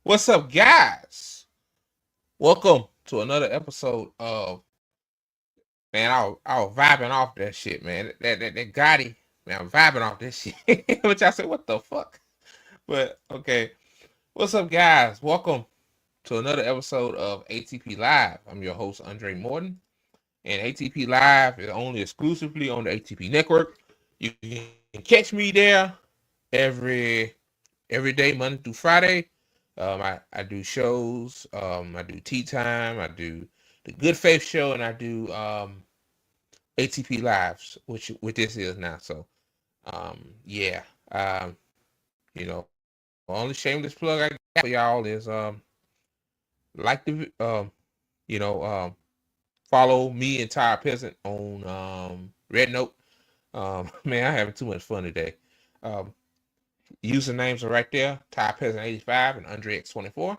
What's up, guys? Welcome to another episode of man. I was vibing off that shit, man. That Gotti, man. I'm vibing off this shit. Which I said, what the fuck? But okay, what's up, guys? Welcome to another episode of ATP Live. I'm your host Andre Morton, and ATP Live is only exclusively on the ATP network. You can catch me there every every day, Monday through Friday. I do shows. I do Tea Time. I do the Good Faith Show, and I do ATP Lives, which what this is now. So yeah. Um, only shameless plug I got for y'all is like the you know follow me and Ty Peasant on Red Note. Man, I'm having too much fun today. Um, Usernames are right there: Ty Peasant 85 and Andre X24.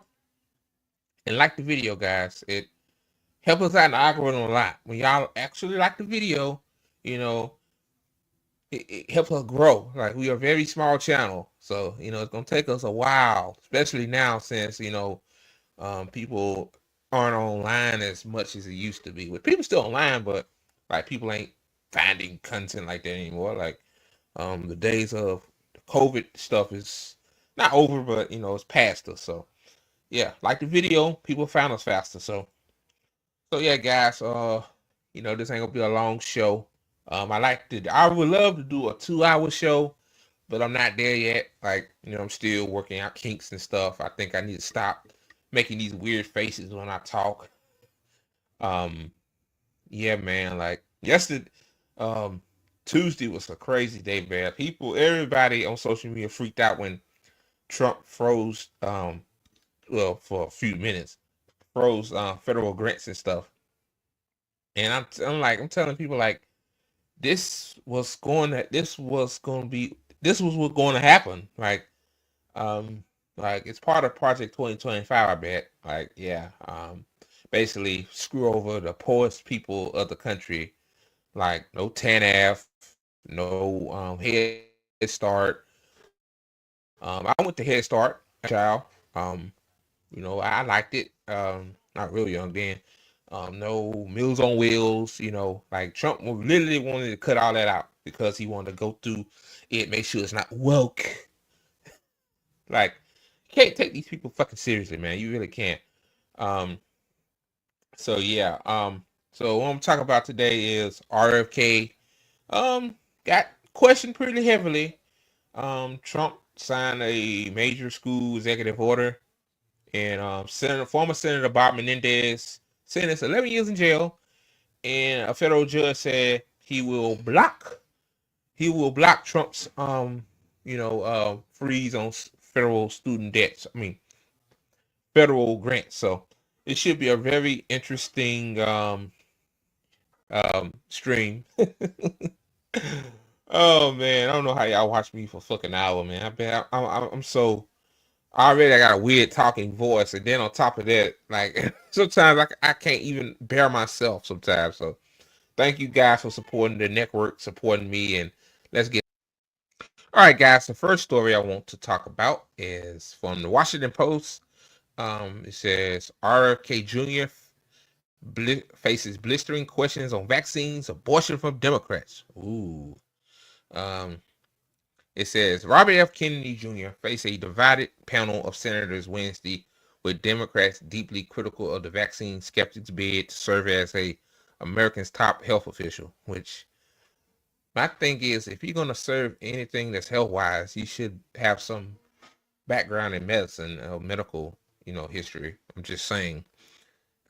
And like the video, guys. It helps us out in the algorithm a lot. When y'all actually like the video, you know, it helps us grow. Like we are a very small channel. So, it's gonna take us a while, especially now since, people aren't online as much as it used to be. With people still online, but like people ain't finding content like that anymore. Like the days of COVID stuff is not over, but it's past us. So yeah, like the video, people found us faster. So yeah, guys. This ain't gonna be a long show. I would love to do a 2 hour show, but I'm not there yet. Like, I'm still working out kinks and stuff. I think I need to stop making these weird faces when I talk. Um, yeah, man. Like yesterday, um, Tuesday was a crazy day, man. Everybody on social media freaked out when Trump froze. Well, for a few minutes, froze federal grants and stuff. And I'm telling people like this was what's going to happen. Um, like it's part of Project 2025. I bet. Like, yeah. Basically screw over the poorest people of the country. Like no TANF, no Head Start. I went to Head Start as a child. I liked it. Not real young then. No Meals on Wheels. Like Trump literally wanted to cut all that out because he wanted to go through it, make sure it's not woke. Like, you can't take these people fucking seriously, man. You really can't. Um, so yeah. So what I'm talking about today is RFK. Got questioned pretty heavily. Trump signed a major school executive order, and former Senator Bob Menendez sentenced 11 years in jail. And a federal judge said he will block Trump's freeze on federal student debts. I mean, federal grants. So it should be a very interesting stream. Oh man, I don't know how y'all watch me for fucking hour, man. I bet I'm so already I got a weird talking voice, and then on top of that, like sometimes I can't even bear myself sometimes. So thank you guys for supporting the network, supporting me, and let's get. All right, guys. The first story I want to talk about is from the Washington Post. It says RFK Jr. Faces blistering questions on vaccines, abortion from Democrats. Ooh. Um, it says Robert F. Kennedy Jr. faced a divided panel of senators Wednesday, with Democrats deeply critical of the vaccine skeptics' bid to serve as America's top health official. Which my thing is, if you're gonna serve anything that's health wise, you should have some background in medicine or medical, history. I'm just saying.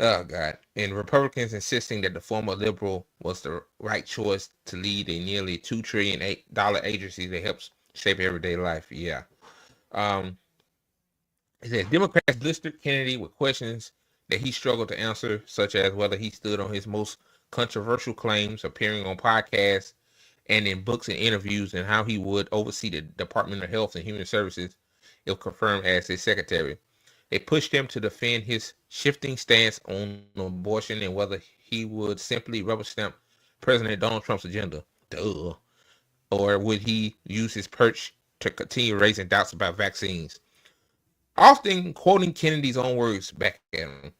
Oh God! And Republicans insisting that the former liberal was the right choice to lead a nearly $2 trillion agency that helps shape everyday life. Yeah. Um, it says Democrats blistered Kennedy with questions that he struggled to answer, such as whether he stood on his most controversial claims, appearing on podcasts and in books and interviews, and how he would oversee the Department of Health and Human Services if confirmed as his secretary. They pushed him to defend his shifting stance on abortion and whether he would simply rubber stamp President Donald Trump's agenda. Duh. Or would he use his perch to continue raising doubts about vaccines? often quoting Kennedy's own words back at him.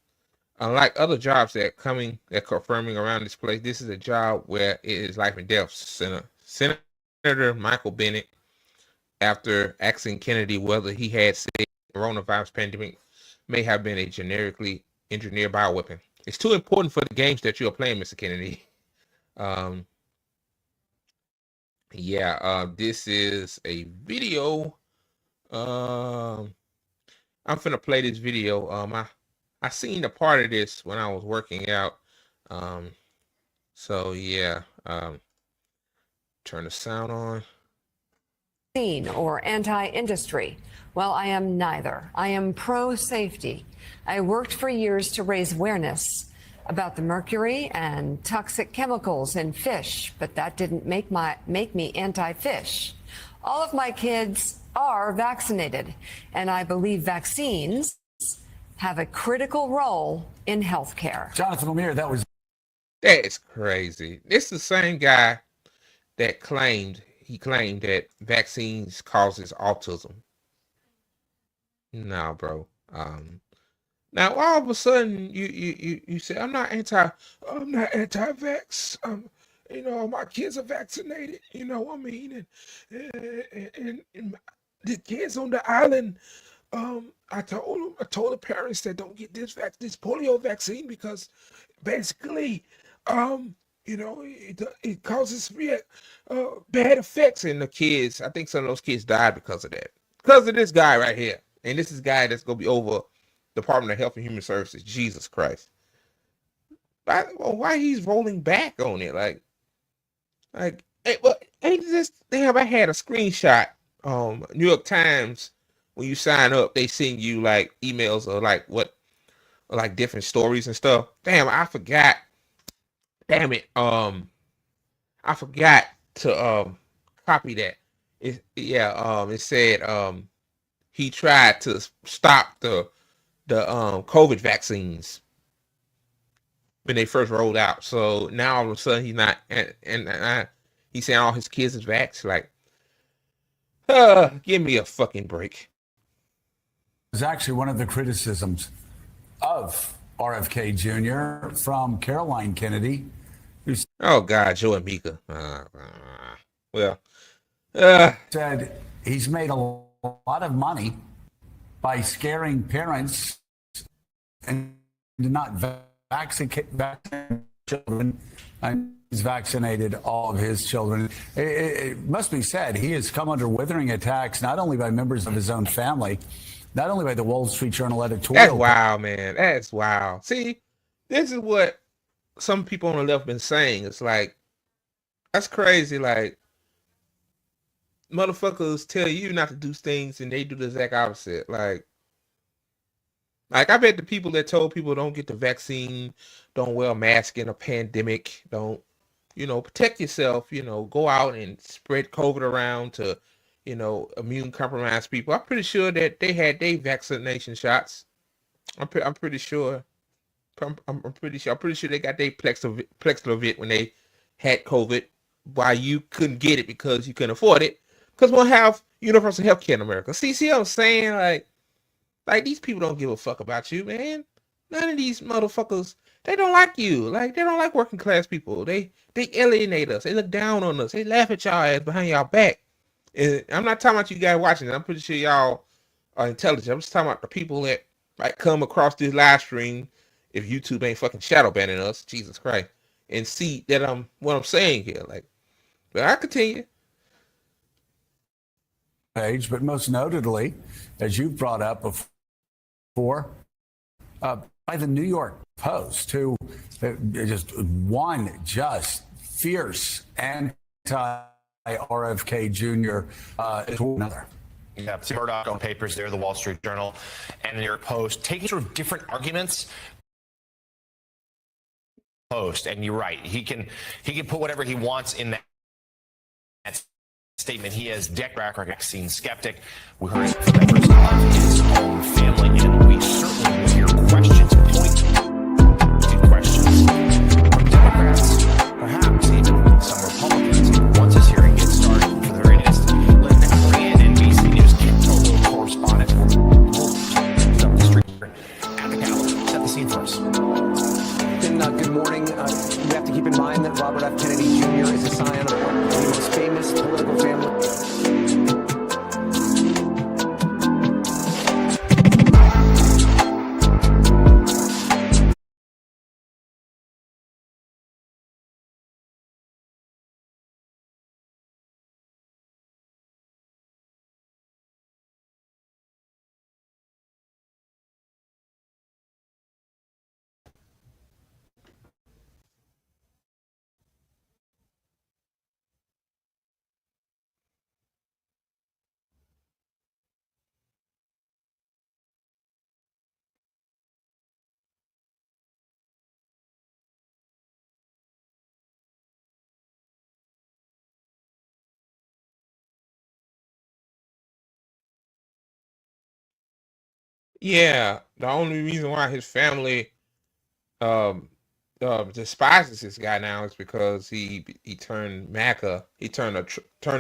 Unlike other jobs that confirming around this place, this is a job where it is life and death. Senator Michael Bennett, after asking Kennedy whether he had said the coronavirus pandemic may have been a generically engineered bioweapon. It's too important for the games that you're playing, Mr. Kennedy. This is a video. I'm finna play this video. I seen a part of this when I was working out. Turn the sound on. Or anti-industry. Well, I am neither. I am pro-safety. I worked for years to raise awareness about the mercury and toxic chemicals in fish, but that didn't make me anti-fish. All of my kids are vaccinated, and I believe vaccines have a critical role in healthcare. Jonathan Lemire, that's crazy. This is the same guy that claimed that vaccines causes autism. No, bro. Now all of a sudden you say I'm not anti-vax. My kids are vaccinated. You know what I mean? And the kids on the island. I told the parents that don't get this polio vaccine because basically, it causes bad effects in the kids. I think some of those kids died because of that. Because of this guy right here. And this is a guy that's going to be over Department of Health and Human Services. Jesus Christ. Why he's rolling back on it? I had a screenshot. New York Times, when you sign up, they send you like emails or like different stories and stuff. Damn, I forgot. Damn it. I forgot to copy that. It said he tried to stop the COVID vaccines when they first rolled out. So now all of a sudden he's not, and he's saying all his kids is vaxxed. Like, give me a fucking break. Is actually one of the criticisms of RFK Jr. from Caroline Kennedy. Oh God, Joe and Mika. Said he's made a lot of money by scaring parents and not vaccinate children. And he's vaccinated all of his children. It must be said he has come under withering attacks not only by members of his own family, not only by the Wall Street Journal editorial. That's wild, man. That's wild. See, this is what some people on the left been saying. It's like, that's crazy. Like, motherfuckers tell you not to do things and they do the exact opposite. Like I bet the people that told people don't get the vaccine, don't wear a mask in a pandemic, don't, protect yourself, go out and spread COVID around to, immune compromised people. I'm pretty sure that they had their vaccination shots. I'm pretty sure. I'm pretty sure they got their Paxlovid when they had COVID, while you couldn't get it because you couldn't afford it. Because we'll have universal health care in America. See what I'm saying? Like these people don't give a fuck about you, man. None of these motherfuckers, they don't like you. Like, they don't like working class people. They alienate us. They look down on us. They laugh at y'all ass behind y'all back. And I'm not talking about you guys watching it. I'm pretty sure y'all are intelligent. I'm just talking about the people that might come across this live stream if YouTube ain't fucking shadow banning us, Jesus Christ, and see that what I'm saying here. Like, but I continue. Page, but most notably, as you've brought up before, by the New York Post, who just fierce anti-RFK Jr. To another. Yeah, Tim Murdoch owned papers there, the Wall Street Journal and the New York Post, taking sort of different arguments. Post, and you're right, he can put whatever he wants in that statement. He has declared vaccine skeptic. We heard from members of his own family, and we certainly will hear questions, point to questions from Democrats, perhaps even some Republicans. Once this hearing gets started, for the very next, let's bring in NBC News correspondent Yeah, the only reason why his family um despises this guy now is because he turned MAGA. He turned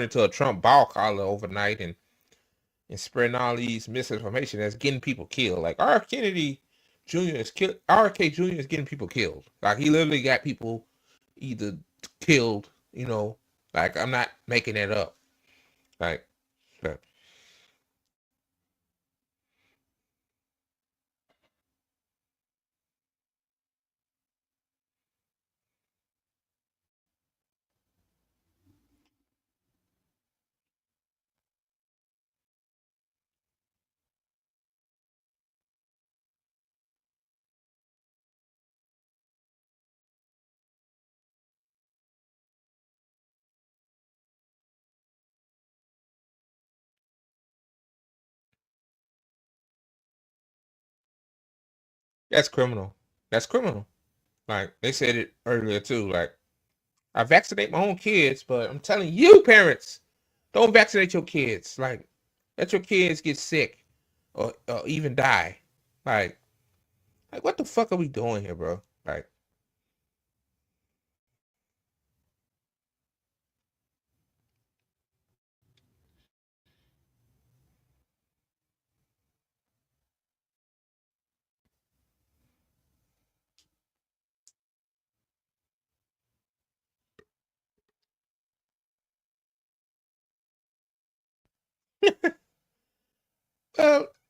into a Trump ball collar overnight and spreading all these misinformation that's getting people killed. Like R. Kennedy Jr. is killed. RK Jr. is getting people killed. Like he literally got people either killed. Like I'm not making that up. Like, but- that's criminal. That's criminal. Like they said it earlier too. Like I vaccinate my own kids, but I'm telling you, parents, don't vaccinate your kids. Like let your kids get sick or even die. Like like what the fuck are we doing here, bro? Like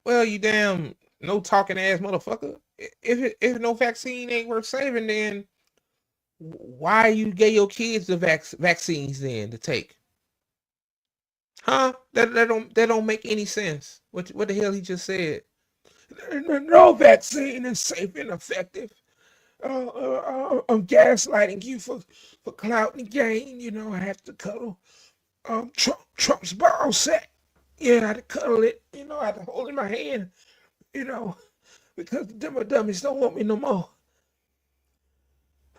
well, you damn no talking ass motherfucker. If no vaccine ain't worth saving, then why you gave your kids the vaccines then to take? Huh? That don't make any sense. What the hell he just said? No vaccine is safe and effective. I'm gaslighting you for clout and gain. I have to cuddle Trump's ball sack. Yeah, I had to cuddle it. I had to hold it in my hand. You know, because the dummies don't want me no more.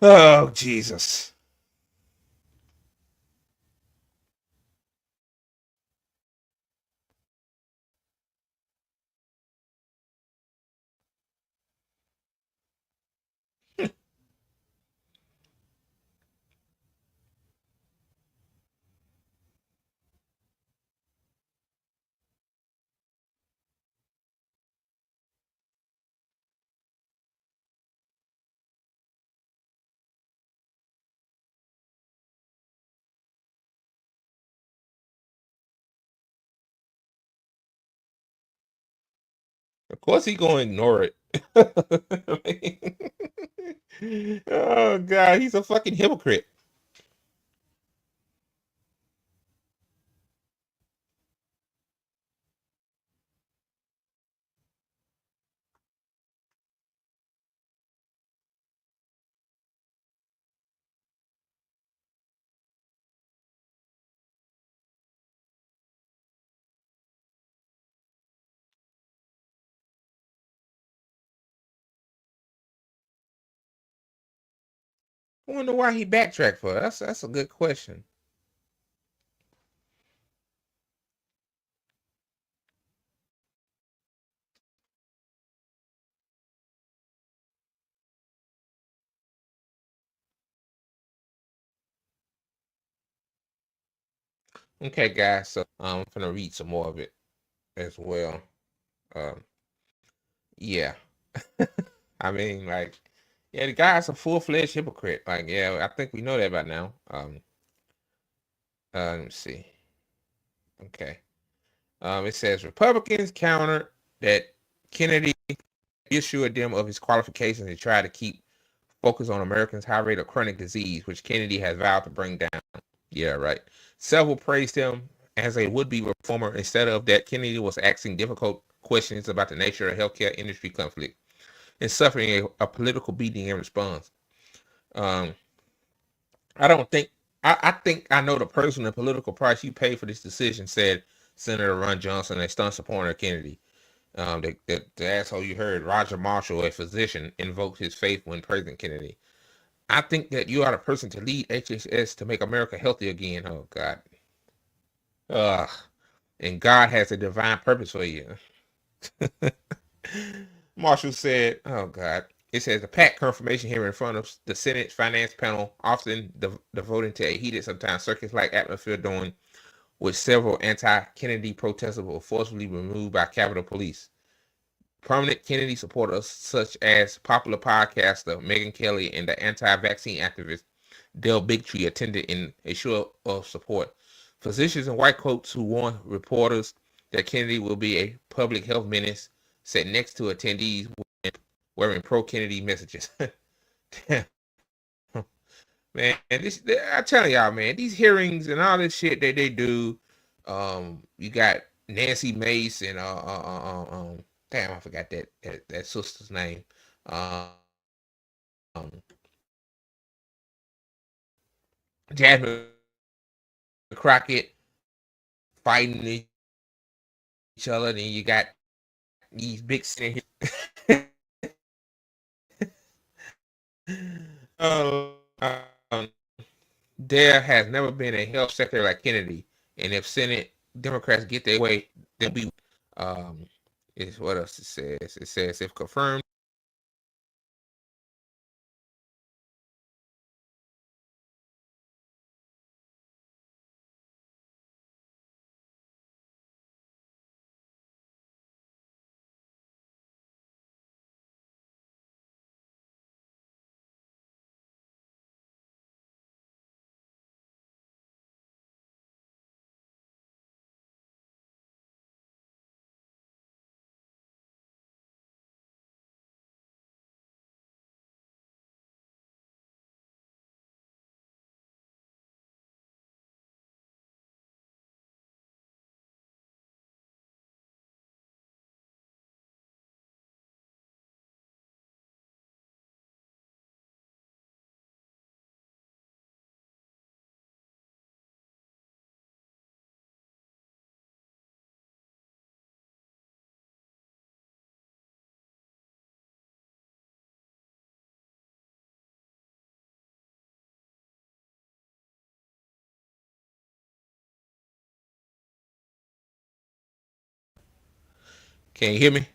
Oh Jesus! Of course he gonna ignore it. Oh God, he's a fucking hypocrite. I wonder why he backtracked for. That's a good question. Okay, guys, so I'm gonna read some more of it as well. Um, yeah, I mean, like, yeah, the guy's a full-fledged hypocrite. Like, yeah, I think we know that by now. Let me see. Okay. It says Republicans countered that Kennedy assured them of his qualifications and tried to keep focus on Americans' high rate of chronic disease, which Kennedy has vowed to bring down. Yeah, right. Several praised him as a would-be reformer. Instead of that, Kennedy was asking difficult questions about the nature of healthcare industry conflict and suffering a political beating in response. Um, I don't think I think I know the personal political price you pay for this decision, said Senator Ron Johnson, a stunt supporter of Kennedy. The asshole you heard, Roger Marshall, a physician, invoked his faith when praising Kennedy. I think that you are the person to lead HHS to make America healthy again. Oh God. Ugh. And God has a divine purpose for you. Marshall said, "Oh God." It says the packed confirmation hearing in front of the Senate Finance Panel, often devoting to a heated, sometimes circus-like atmosphere, during which several anti-Kennedy protesters were forcibly removed by Capitol Police. Prominent Kennedy supporters, such as popular podcaster Megyn Kelly and the anti-vaccine activist Del Bigtree, attended in a show of support. Physicians in white coats who warned reporters that Kennedy will be a public health menace sat next to attendees wearing pro-Kennedy messages. Damn. Man, I'm telling y'all, man, these hearings and all this shit that they do, you got Nancy Mace and damn, I forgot that sister's name. Um, Jasmine Crockett fighting each other, then you got these big sitting here. um, there has never been a health secretary like Kennedy, and if Senate Democrats get their way, they'll be. Is what else it says? It says if confirmed. Can you hear me?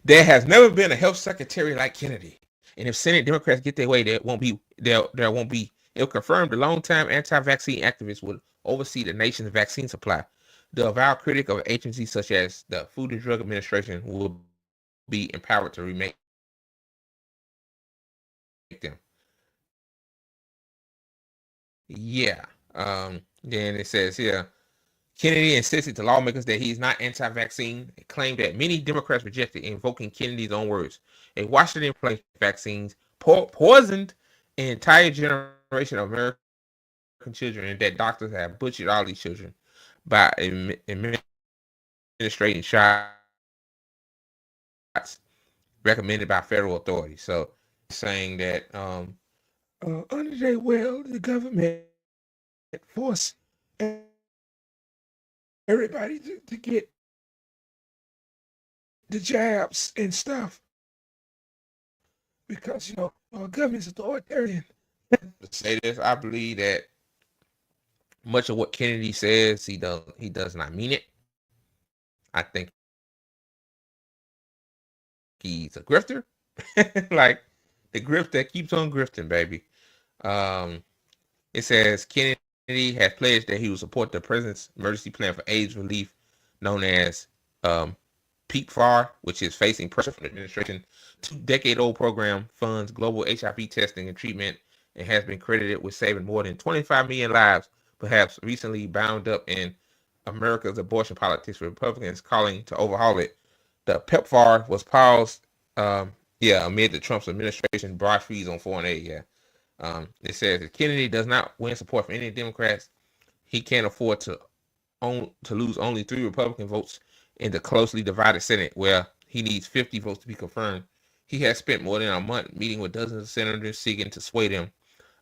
There has never been a health secretary like Kennedy, and if Senate Democrats get their way, there won't be. There won't be. It'll confirm the longtime anti-vaccine activists would oversee the nation's vaccine supply. The avowed critic of agencies such as the Food and Drug Administration will be empowered to remake them. Yeah. Then it says here, Kennedy insisted to lawmakers that he's not anti-vaccine, and claimed that many Democrats rejected, invoking Kennedy's own words. A Washington place vaccines poisoned an entire generation of American children, and that doctors have butchered all these children by administrating shots recommended by federal authorities. So, saying that under their will, the government forced everybody to get the jabs and stuff because our government's authoritarian. To say this, I believe that much of what Kennedy says, he does not mean it. I think he's a grifter, like the grift that keeps on grifting, baby. It says Kennedy has pledged that he will support the president's emergency plan for AIDS relief, known as PEPFAR, which is facing pressure from the administration. Two-decade-old program funds global HIV testing and treatment and has been credited with saving more than 25 million lives, perhaps recently bound up in America's abortion politics, with Republicans calling to overhaul it. The PEPFAR was paused, amid the Trump administration broad freeze on foreign aid. It says if Kennedy does not win support from any Democrats, he can't afford to lose only 3 Republican votes in the closely divided Senate, where he needs 50 votes to be confirmed. He has spent more than a month meeting with dozens of senators seeking to sway them,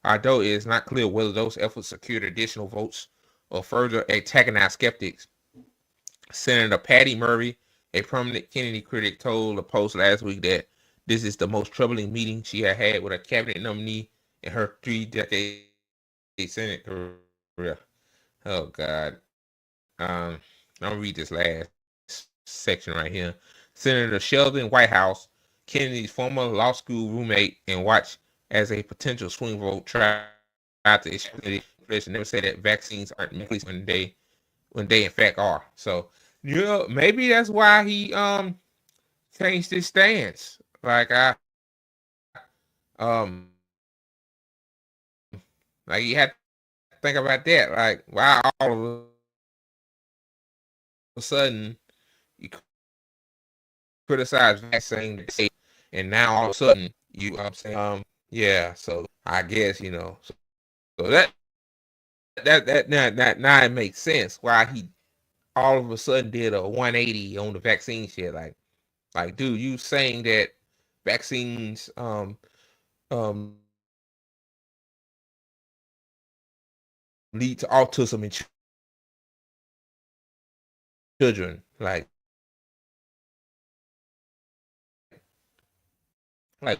although it is not clear whether those efforts secured additional votes or further antagonize skeptics. Senator Patty Murray, a prominent Kennedy critic, told the Post last week that this is the most troubling meeting she had with a cabinet nominee in her 3-decade Senate career. Oh God. I'm gonna read this last section right here. Senator Sheldon Whitehouse, Kennedy's former law school roommate, and watched as a potential swing vote tried to issue never said that vaccines aren't medically when they in fact are. So maybe that's why he changed his stance. Like um like you had to think about that. Like why all of a sudden you criticize vaccine and now all of a sudden you yeah, so I guess so now it makes sense why he all of a sudden did a 180 on the vaccine shit. Like dude, you saying that vaccines um lead to autism in children. Like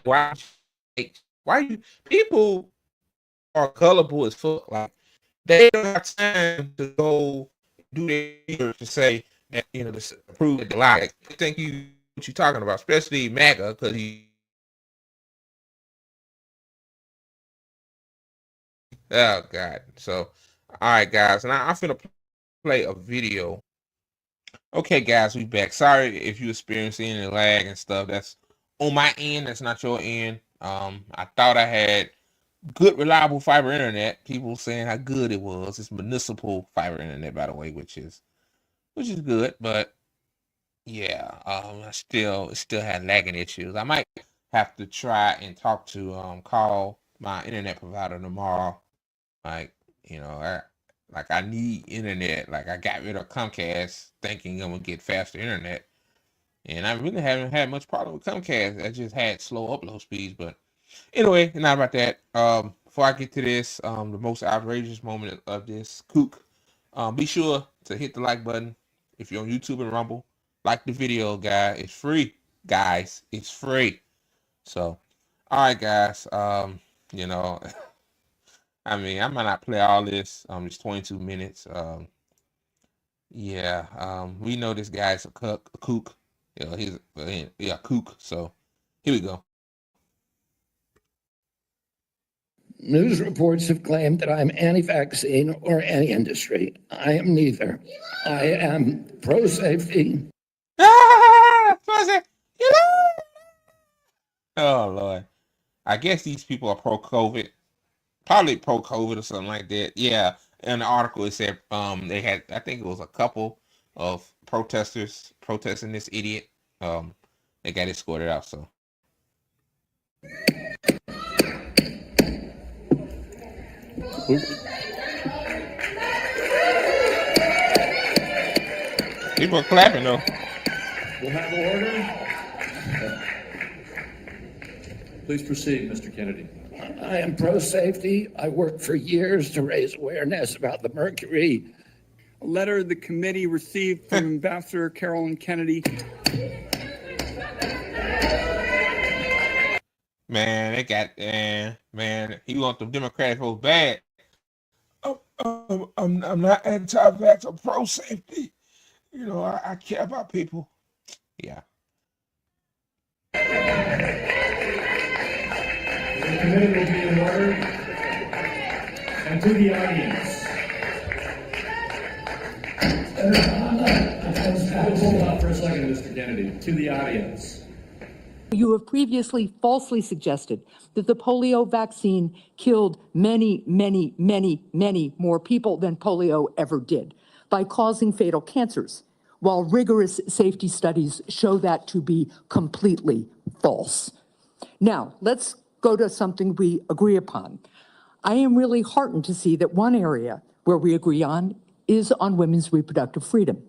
why you people are gullible as fuck. Like they don't have time to go do their research to say that to prove that they lie. Like, they think what you talking about, especially MAGA, because he. Oh God. So, all right, guys, and I'm finna play a video. Okay, guys, we back. Sorry if you experiencing any lag and stuff. That's on my end. That's not your end. I thought I had good, reliable fiber internet. People saying how good it was. It's municipal fiber internet, by the way, which is good. But yeah, I still had lagging issues. I might have to try and talk to call my internet provider tomorrow. Like I need internet. Like I got rid of Comcast thinking I'm gonna get faster internet, and I really haven't had much problem with Comcast. I just had slow upload speeds. But anyway, not about that. Before I get to this, the most outrageous moment of this kook, be sure to hit the like button if you're on YouTube and Rumble. Like the video, guys. It's free, guys. It's free. So, all right, guys. You know, I mean, I might not play all this. It's 22 minutes. Yeah. We know this guy's a kook. He's a kook. So, here we go. News reports have claimed that I'm anti-vaccine or anti-industry. I am neither. I am pro-safety. Oh Lord. I guess these people are pro-COVID. Probably pro-COVID or something like that. Yeah. In the article it said they had, I think it was a couple of protesters protesting this idiot. They got escorted out. So. People are clapping though. We'll have order. Please proceed, Mr. Kennedy. I am pro-safety. I worked for years to raise awareness about the mercury. A letter the committee received from Ambassador Carolyn Kennedy. Man, they got man. He want the Democratic vote bad. I'm not anti-vax. I'm pro-safety. I care about people. Yeah. The committee will be in order. And to the audience. Hold on for a second, Mr. Kennedy. To the audience. You have previously falsely suggested that the polio vaccine killed many, many, many, many more people than polio ever did by causing fatal cancers, while rigorous safety studies show that to be completely false. Now, let's go to something we agree upon. I am really heartened to see that one area where we agree on is on women's reproductive freedom.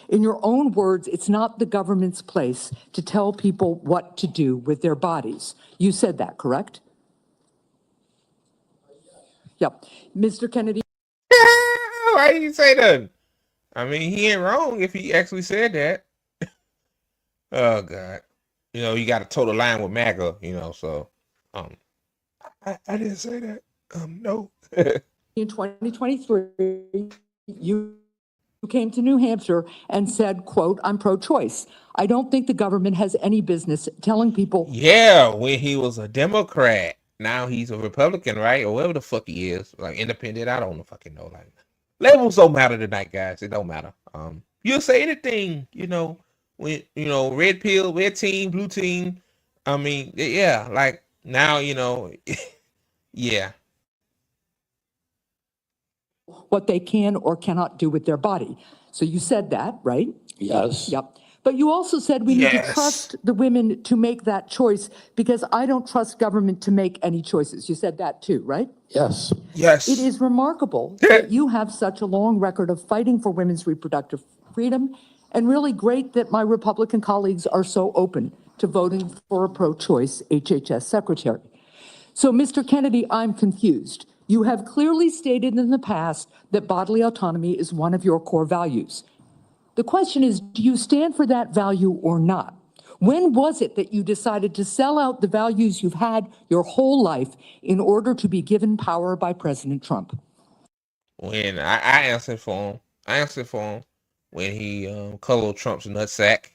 In your own words, it's not the government's place to tell people what to do with their bodies. You said that, correct? Yep. Mr. Kennedy. Why did you say that? I mean, he ain't wrong if he actually said that. Oh God. You got a total line with MAGA, so I didn't say that. No. In 2023, you who came to New Hampshire and said, quote, I'm pro-choice. I don't think the government has any business telling people. Yeah, when he was a Democrat. Now he's a Republican, right? Or whatever the fuck he is. Like independent. I don't fucking know. Like labels don't matter tonight, guys. It don't matter. You'll say anything, when red pill, red team, blue team. I mean, yeah, like now, yeah. What they can or cannot do with their body. So you said that, right? Yes. Yep. But you also said we need to Yes. trust the women to make that choice because I don't trust government to make any choices. You said that too, right? Yes. Yes. It is remarkable that you have such a long record of fighting for women's reproductive freedom, and really great that my Republican colleagues are so open to voting for a pro-choice HHS secretary. So, Mr. Kennedy, I'm confused. You have clearly stated in the past that bodily autonomy is one of your core values. The question is, do you stand for that value or not? When was it that you decided to sell out the values you've had your whole life in order to be given power by President Trump? When I answered for him. I answered for him when he colored Trump's nutsack.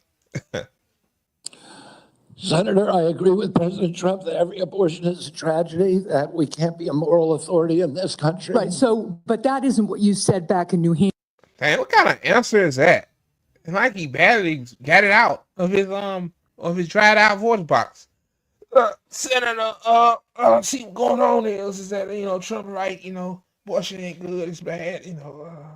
Senator, I agree with President Trump that every abortion is a tragedy, that we can't be a moral authority in this country. Right, so, but that isn't what you said back in New Hampshire. Dang, what kind of answer is that? Like he badly got it out of his dried out voice box. Senator, see what's going on is that Trump right, abortion ain't good, it's bad,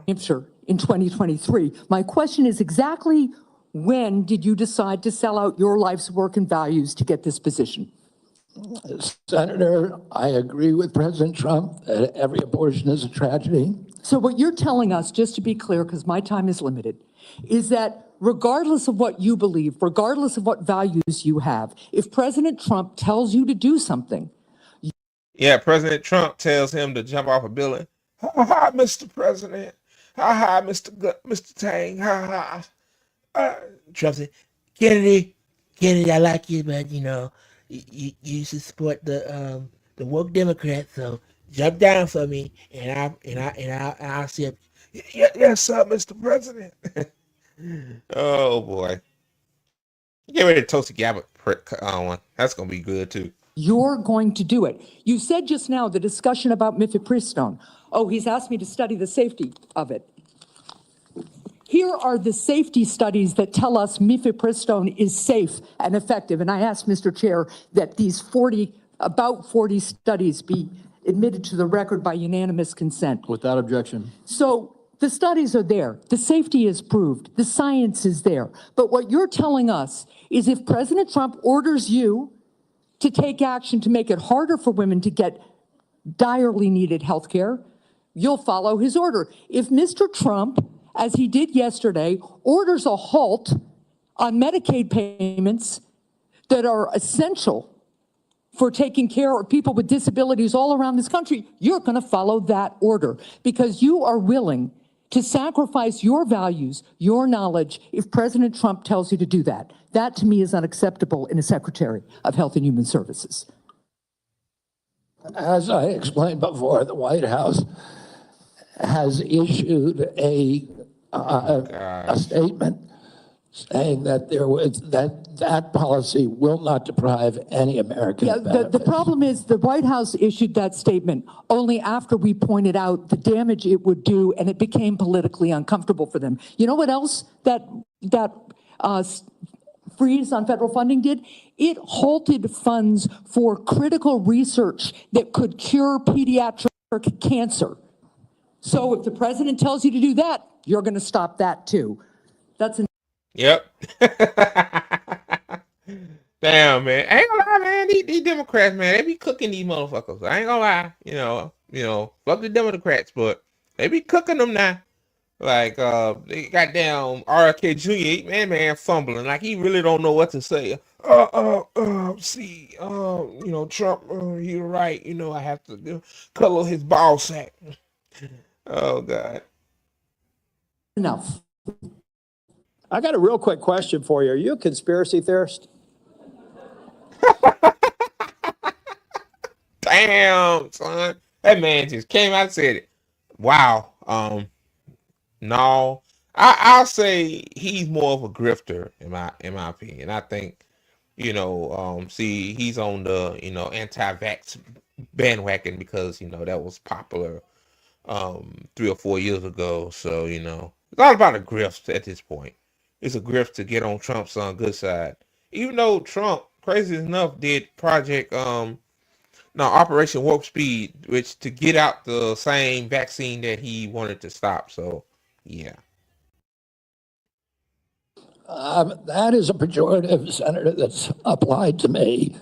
Hampshire in 2023. My question is exactly when did you decide to sell out your life's work and values to get this position? Senator, I agree with President Trump that every abortion is a tragedy. So what you're telling us, just to be clear, because my time is limited, is that regardless of what you believe, regardless of what values you have, if President Trump tells you to do something. Yeah, President Trump tells him to jump off a building. Ha ha, Mr. President. Ha ha, Mr. Tang. Ha ha. Trump said, Kennedy, I like you, but you should support the woke Democrats. So jump down for me, and I'll see it. Yes, sir, Mr. President. Oh boy, get ready to toast the Gabbard one. That's gonna be good too. You're going to do it. You said just now the discussion about mifepristone. Oh, he's asked me to study the safety of it. Here are the safety studies that tell us mifepristone is safe and effective. And I asked Mr. Chair that these about 40 studies be admitted to the record by unanimous consent. Without objection. So the studies are there. The safety is proved. The science is there. But what you're telling us is if President Trump orders you to take action to make it harder for women to get direly needed health care, you'll follow his order. If Mr. Trump, as he did yesterday, orders a halt on Medicaid payments that are essential for taking care of people with disabilities all around this country, you're going to follow that order because you are willing to sacrifice your values, your knowledge, if President Trump tells you to do that. That, to me, is unacceptable in a Secretary of Health and Human Services. As I explained before, the White House has issued a statement saying that that policy will not deprive any American of benefits. The problem is the White House issued that statement only after we pointed out the damage it would do, and it became politically uncomfortable for them. You know what else that freeze on federal funding did? It halted funds for critical research that could cure pediatric cancer. So if the president tells you to do that, you're going to stop that too. That's Yep. Damn, man. I ain't gonna lie, man. These Democrats, man, they be cooking these motherfuckers. I ain't gonna lie. Fuck the Democrats, but they be cooking them now. Like, they got down RFK Jr., man, fumbling. Like, he really don't know what to say. Trump, you're right. I have to color his ball sack. Oh, God. enough. I got a real quick question for you. Are you a conspiracy theorist? Damn, son. That man just came out and said it. Wow. No. I'll say he's more of a grifter in my opinion. I think, see, he's on the, anti-vax bandwagon because, that was popular 3 or 4 years ago. So, it's all about a grift at this point. It's a grift to get on Trump's good side. Even though Trump, crazy enough, did Operation Warp Speed, which to get out the same vaccine that he wanted to stop. So, yeah. That is a pejorative, Senator, that's applied to me,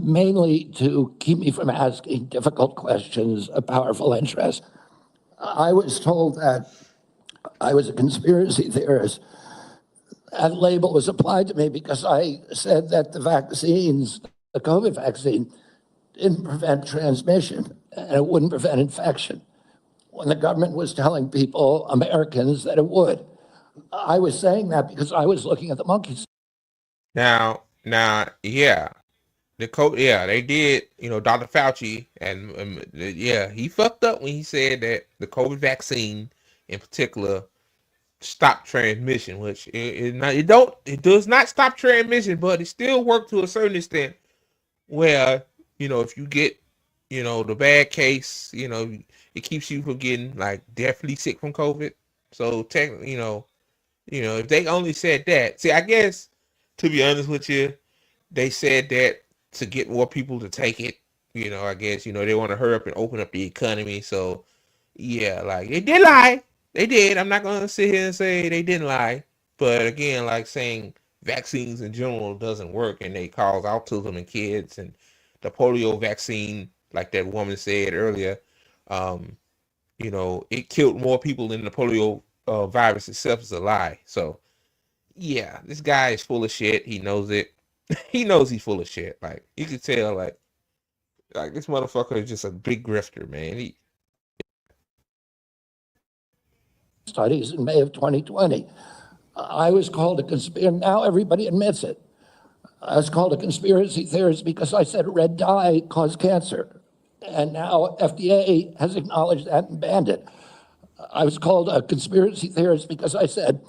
mainly to keep me from asking difficult questions of powerful interests. I was told that I was a conspiracy theorist. That label was applied to me because I said that the vaccines, the COVID vaccine, didn't prevent transmission and it wouldn't prevent infection, when the government was telling people, Americans, that it would. I was saying that because I was looking at the monkeys. Now, yeah, they did. Dr. Fauci, and yeah, he fucked up when he said that the COVID vaccine, in particular, stopped transmission. Which it does not stop transmission, but it still worked to a certain extent. Where if you get the bad case, it keeps you from getting like deathly sick from COVID. So technically, if they only said that, see, I guess to be honest with you, they said that to get more people to take it. I guess they want to hurry up and open up the economy. So yeah, like they did lie. They did. I'm not gonna sit here and say they didn't lie. But again, like saying vaccines in general doesn't work and they cause autism in kids, and the polio vaccine, like that woman said earlier, it killed more people than the polio virus itself, is a lie. So yeah, this guy is full of shit. He knows it. He knows he's full of shit. Like you can tell, like this motherfucker is just a big grifter, man. Studies in May of 2020. I was called a conspiracy. Now everybody admits it. I was called a conspiracy theorist because I said red dye caused cancer. And now FDA has acknowledged that and banned it. I was called a conspiracy theorist because I said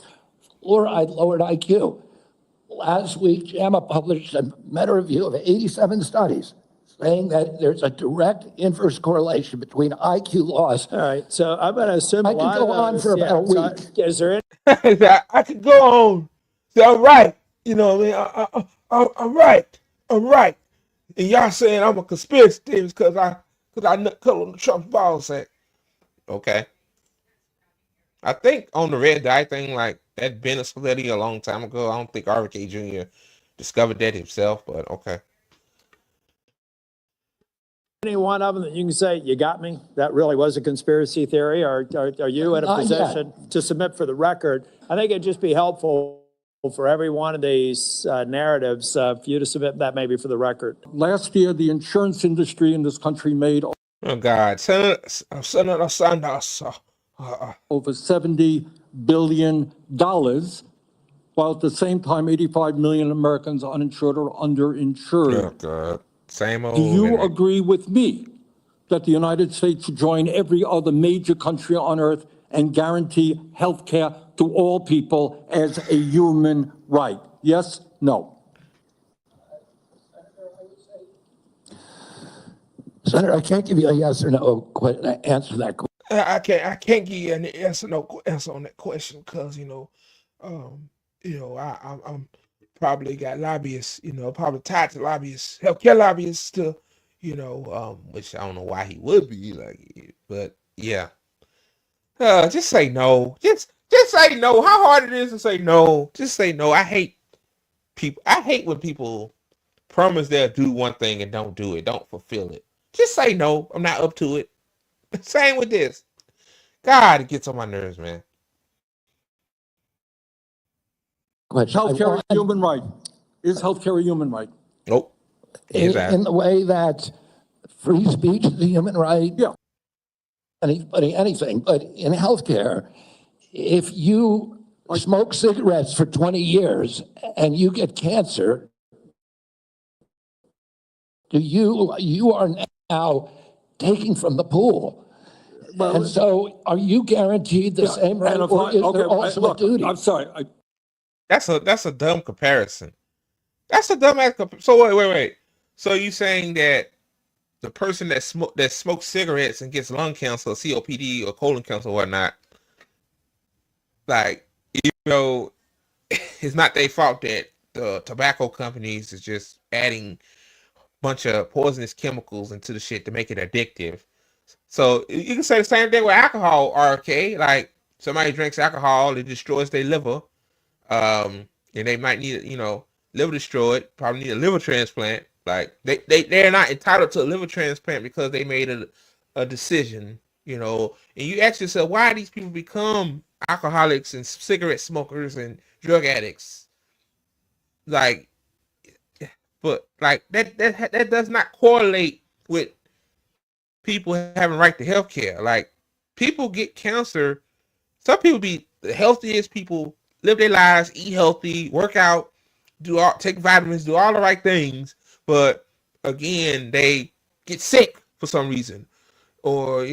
fluoride lowered IQ. Last week, JAMA published a meta-review of 87 studies saying that there's a direct inverse correlation between IQ loss. All right, so I'm going to assume I could go on for about a week. Is there any? I could go on. So I'm right. You know what I mean? I'm right. I'm right. And y'all saying I'm a conspiracy theorist because I cut on Trump's ball sack. Okay. I think on the red dye thing, like that been a study a long time ago. I don't think RFK Jr. discovered that himself, but okay. Any one of them that you can say, you got me, that really was a conspiracy theory, or are you in a position to submit for the record? I think it'd just be helpful for every one of these narratives for you to submit that maybe for the record. Last year, the insurance industry in this country made Oh God, Senator Sanders, over $70 billion, while at the same time, 85 million Americans are uninsured or underinsured. oh God, same old. Do you Henry. agree with me that the United States should join every other major country on earth and guarantee health care to all people as a human right? Yes? No? Senator, I can't give you a yes or no answer to that question. I can't give you an answer on that question because I'm probably got lobbyists, probably tied to lobbyists, healthcare lobbyists to, which I don't know why he would be like, but yeah. Just say no. Just say no. How hard it is to say no. Just say no. I hate when people promise they'll do one thing and don't do it, don't fulfill it. Just say no. I'm not up to it. Same with this. God, it gets on my nerves, man. Healthcare is a human right. Is healthcare a human right? Nope. In the way that free speech is a human right. Yeah. Anything, but in healthcare, if you smoke cigarettes for 20 years and you get cancer, you are now taking from the pool. And so are you guaranteed the same right, or is there also a duty? I'm sorry. That's a dumb comparison. That's a dumb ass so wait. So you saying that the person that smokes cigarettes and gets lung cancer, or COPD, or colon cancer, or whatnot, like, you know, it's not their fault that the tobacco companies is just adding a bunch of poisonous chemicals into the shit to make it addictive. So you can say the same thing with alcohol, RK. Like, somebody drinks alcohol, it destroys their liver. And they might need, liver destroyed, probably need a liver transplant. Like, they're not entitled to a liver transplant because they made a decision, and you ask yourself, why these people become alcoholics and cigarette smokers and drug addicts? Like, but like that does not correlate with people having right to health care. Like, people get cancer. Some people be the healthiest people, live their lives, eat healthy, work out, take vitamins, do all the right things, but again, they get sick for some reason, or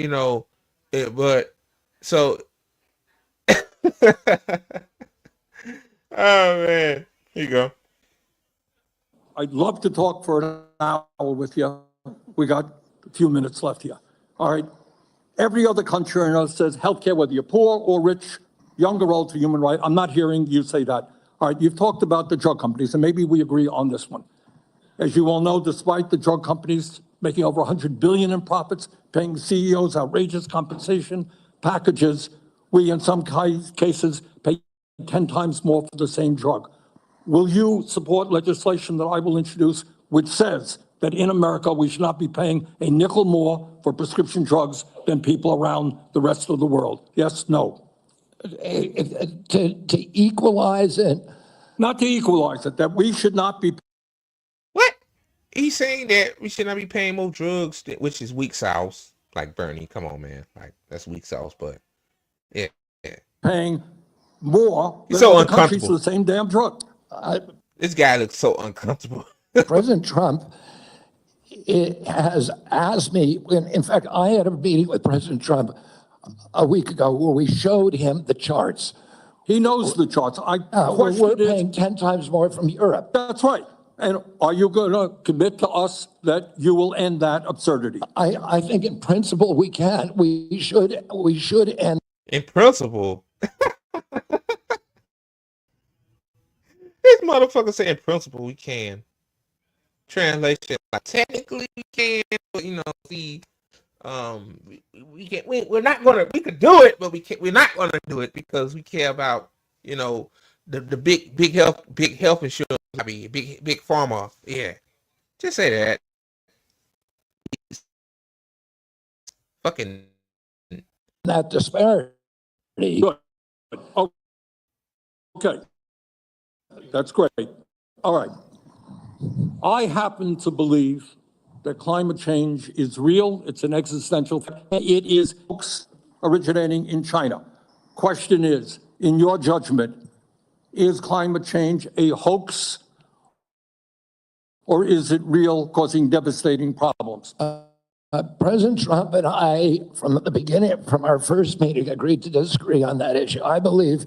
but so. Oh man, here you go. I'd love to talk for an hour with you. We got a few minutes left here. All right. Every other country on earth says healthcare, whether you're poor or rich, young or old, is a human right. I'm not hearing you say that. All right. You've talked about the drug companies, and maybe we agree on this one. As you all know, despite the drug companies making over $100 billion in profits, paying CEOs outrageous compensation packages, we in some cases pay 10 times more for the same drug. Will you support legislation that I will introduce which says that in America we should not be paying a nickel more for prescription drugs than people around the rest of the world? Yes, no? To equalize it? Not to equalize it, that we should not be. What? He's saying that we should not be paying more drugs, which is weak sauce. Like, Bernie, come on, man. Like, that's weak sauce, but yeah. Paying more than so other countries for the same damn drug. This guy looks so uncomfortable. President Trump has asked me, in fact, I had a meeting with President Trump a week ago where we showed him the charts. He knows the charts. We're paying 10 times more from Europe. That's right. And are you going to commit to us that you will end that absurdity? I think in principle we can. We should end. In principle? This motherfucker say in principle we can. Translation, like, technically we can, but we can't. We're not gonna. We could do it, but we're not gonna do it because we care about the big health insurance lobby, big pharma. Yeah, just say that. Fucking that disparity. Good. Okay. That's great. All right. I happen to believe that climate change is real. It's an existential threat. It is hoax originating in China. Question is, in your judgment, is climate change a hoax or is it real, causing devastating problems? President Trump and I, from the beginning, from our first meeting, agreed to disagree on that issue. I believe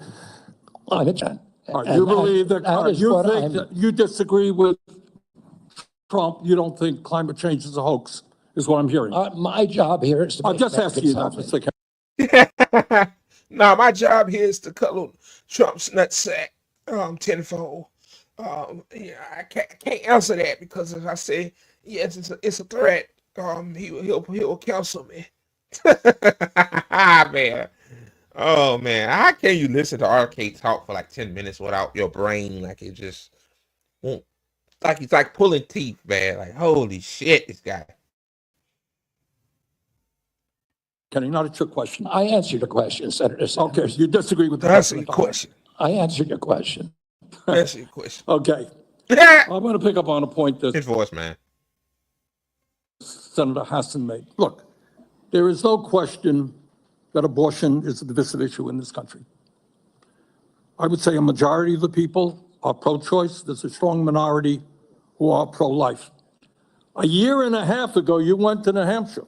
climate change. You believe that you disagree with Trump, you don't think climate change is a hoax, is what I'm hearing. My job here is to I'll just ask you that, Mr. Kennedy. No, my job here is to cuddle Trump's nutsack tenfold. I can't answer that because if I say yes, it's a threat, he'll cancel me. Man. Oh man, how can you listen to RK talk for like 10 minutes without your brain? Like, it just won't. Like, it's like pulling teeth, man. Like, holy shit, this guy. Can I not answer your question? I answered your question, Senator Sanders. Okay, you disagree with the Answer your question. I answered your question. Answer your question. Okay. I'm going to pick up on a point that his voice, man. Senator Hassan made. Look, there is no question that abortion is a divisive issue in this country. I would say a majority of the people are pro-choice. There's a strong minority who are pro-life. A year and a half ago, you went to New Hampshire,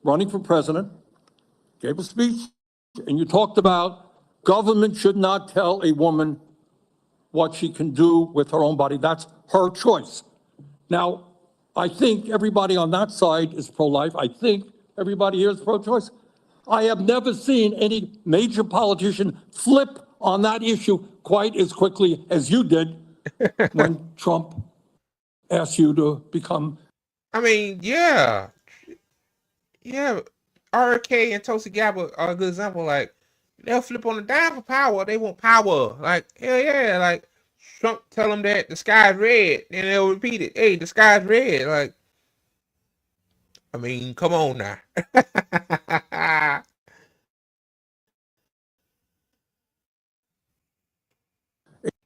running for president, gave a speech, and you talked about government should not tell a woman what she can do with her own body. That's her choice. Now, I think everybody on that side is pro-life. I think everybody here is pro-choice. I have never seen any major politician flip on that issue quite as quickly as you did when Trump asked you to become. I mean, yeah. RK and Tulsi Gabbard are a good example. Like, they'll flip on the dime for power. They want power. Like, hell yeah. Like, Trump tell them that the sky's red, and they'll repeat it. Hey, the sky's red. Like, I mean, come on now.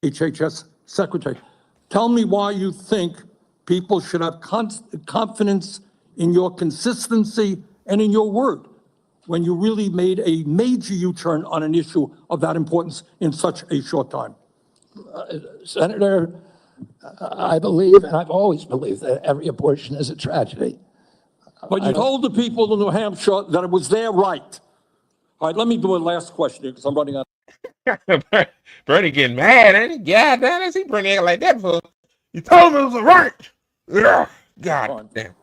HHS Secretary, tell me why you think people should have confidence in your consistency and in your word when you really made a major U-turn on an issue of that importance in such a short time. Senator, I believe, and I've always believed, that every abortion is a tragedy. But you told the people in New Hampshire that it was their right. All right, let me do a last question here because I'm running out. Bernie getting mad, ain't he? God damn, I see Bernie acting like that before. You told him it was a right. Ugh, God damn.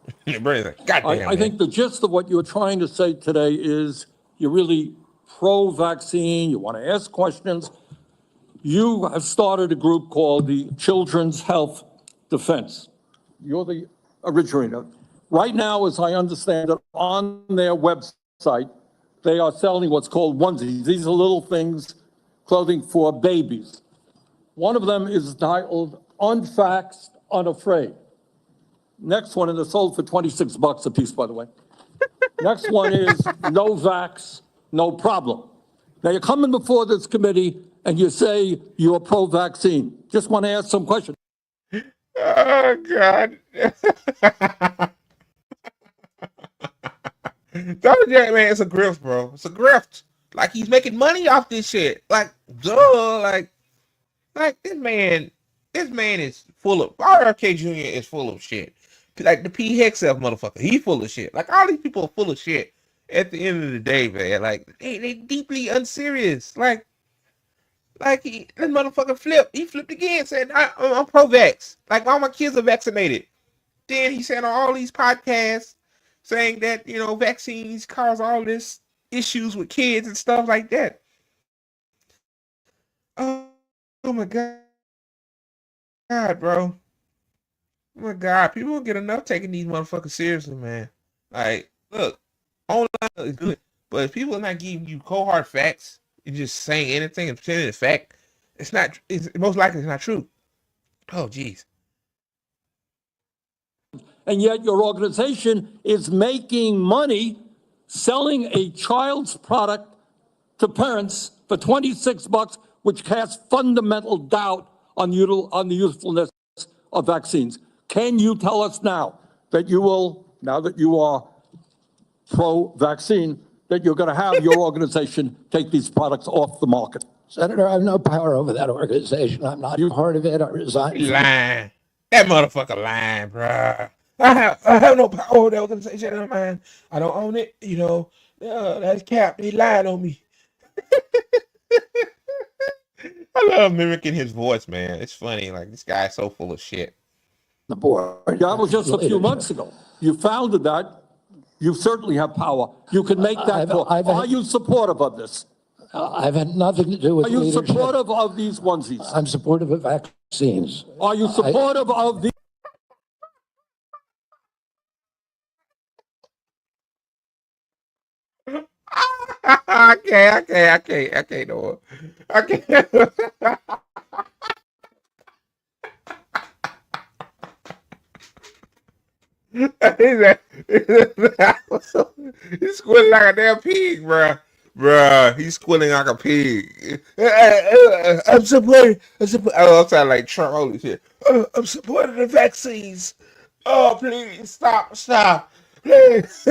Bernie's like, God damn. I think the gist of what you're trying to say today is you're really pro-vaccine, you want to ask questions. You have started a group called the Children's Health Defense. You're the originator. Right now, as I understand it, on their website, they are selling what's called onesies. These are little things, clothing for babies. One of them is titled Unvaxxed, Unafraid. Next one, and they're sold for $26 a piece, by the way. Next one is No Vax, No Problem. Now, you're coming before this committee and you say you're pro-vaccine. Just want to ask some questions. Oh, God. Don't man, it's a grift, bro. It's a grift. Like, he's making money off this shit. Like, duh. Like this man is full of, RFK Jr. is full of shit. Like the P. Hexelf motherfucker, he full of shit. Like, all these people are full of shit at the end of the day, man. Like, they deeply unserious. Like this motherfucker flipped. He flipped again, said, I'm pro-vax. Like, all my kids are vaccinated. Then he said on all these podcasts saying that, vaccines cause all this issues with kids and stuff like that. Oh my God, bro. Oh my God, people don't get enough taking these motherfuckers seriously, man. Like, look, online is good, but if people are not giving you cold hard facts, you're just saying anything and pretending it's fact, it's most likely it's not true. Oh, geez. And yet your organization is making money selling a child's product to parents for $26, which casts fundamental doubt on the usefulness of vaccines. Can you tell us now that you will, now that you are pro-vaccine, that you're going to have your organization take these products off the market? Senator, I have no power over that organization. I'm not part of it. I resigned. Lying. That motherfucker lying, bruh. I have no power over that organization, man. I don't own it, that's cap. They lied on me. I love mimicking his voice, man. It's funny. Like, this guy's so full of shit. The board. That was just a few months ago. You founded that. You certainly have power. You can make that call. Are you supportive of this? I've had nothing to do with leadership. Are you supportive of these onesies? I'm supportive of vaccines. Are you supportive of the... I can't no more. I can't. He's squealing like a damn pig, bruh. Bruh, he's squealing like a pig. I'm supporting. Oh, I'm sounding like Trump. Holy shit. I'm supporting the vaccines. Oh, please, stop. Please.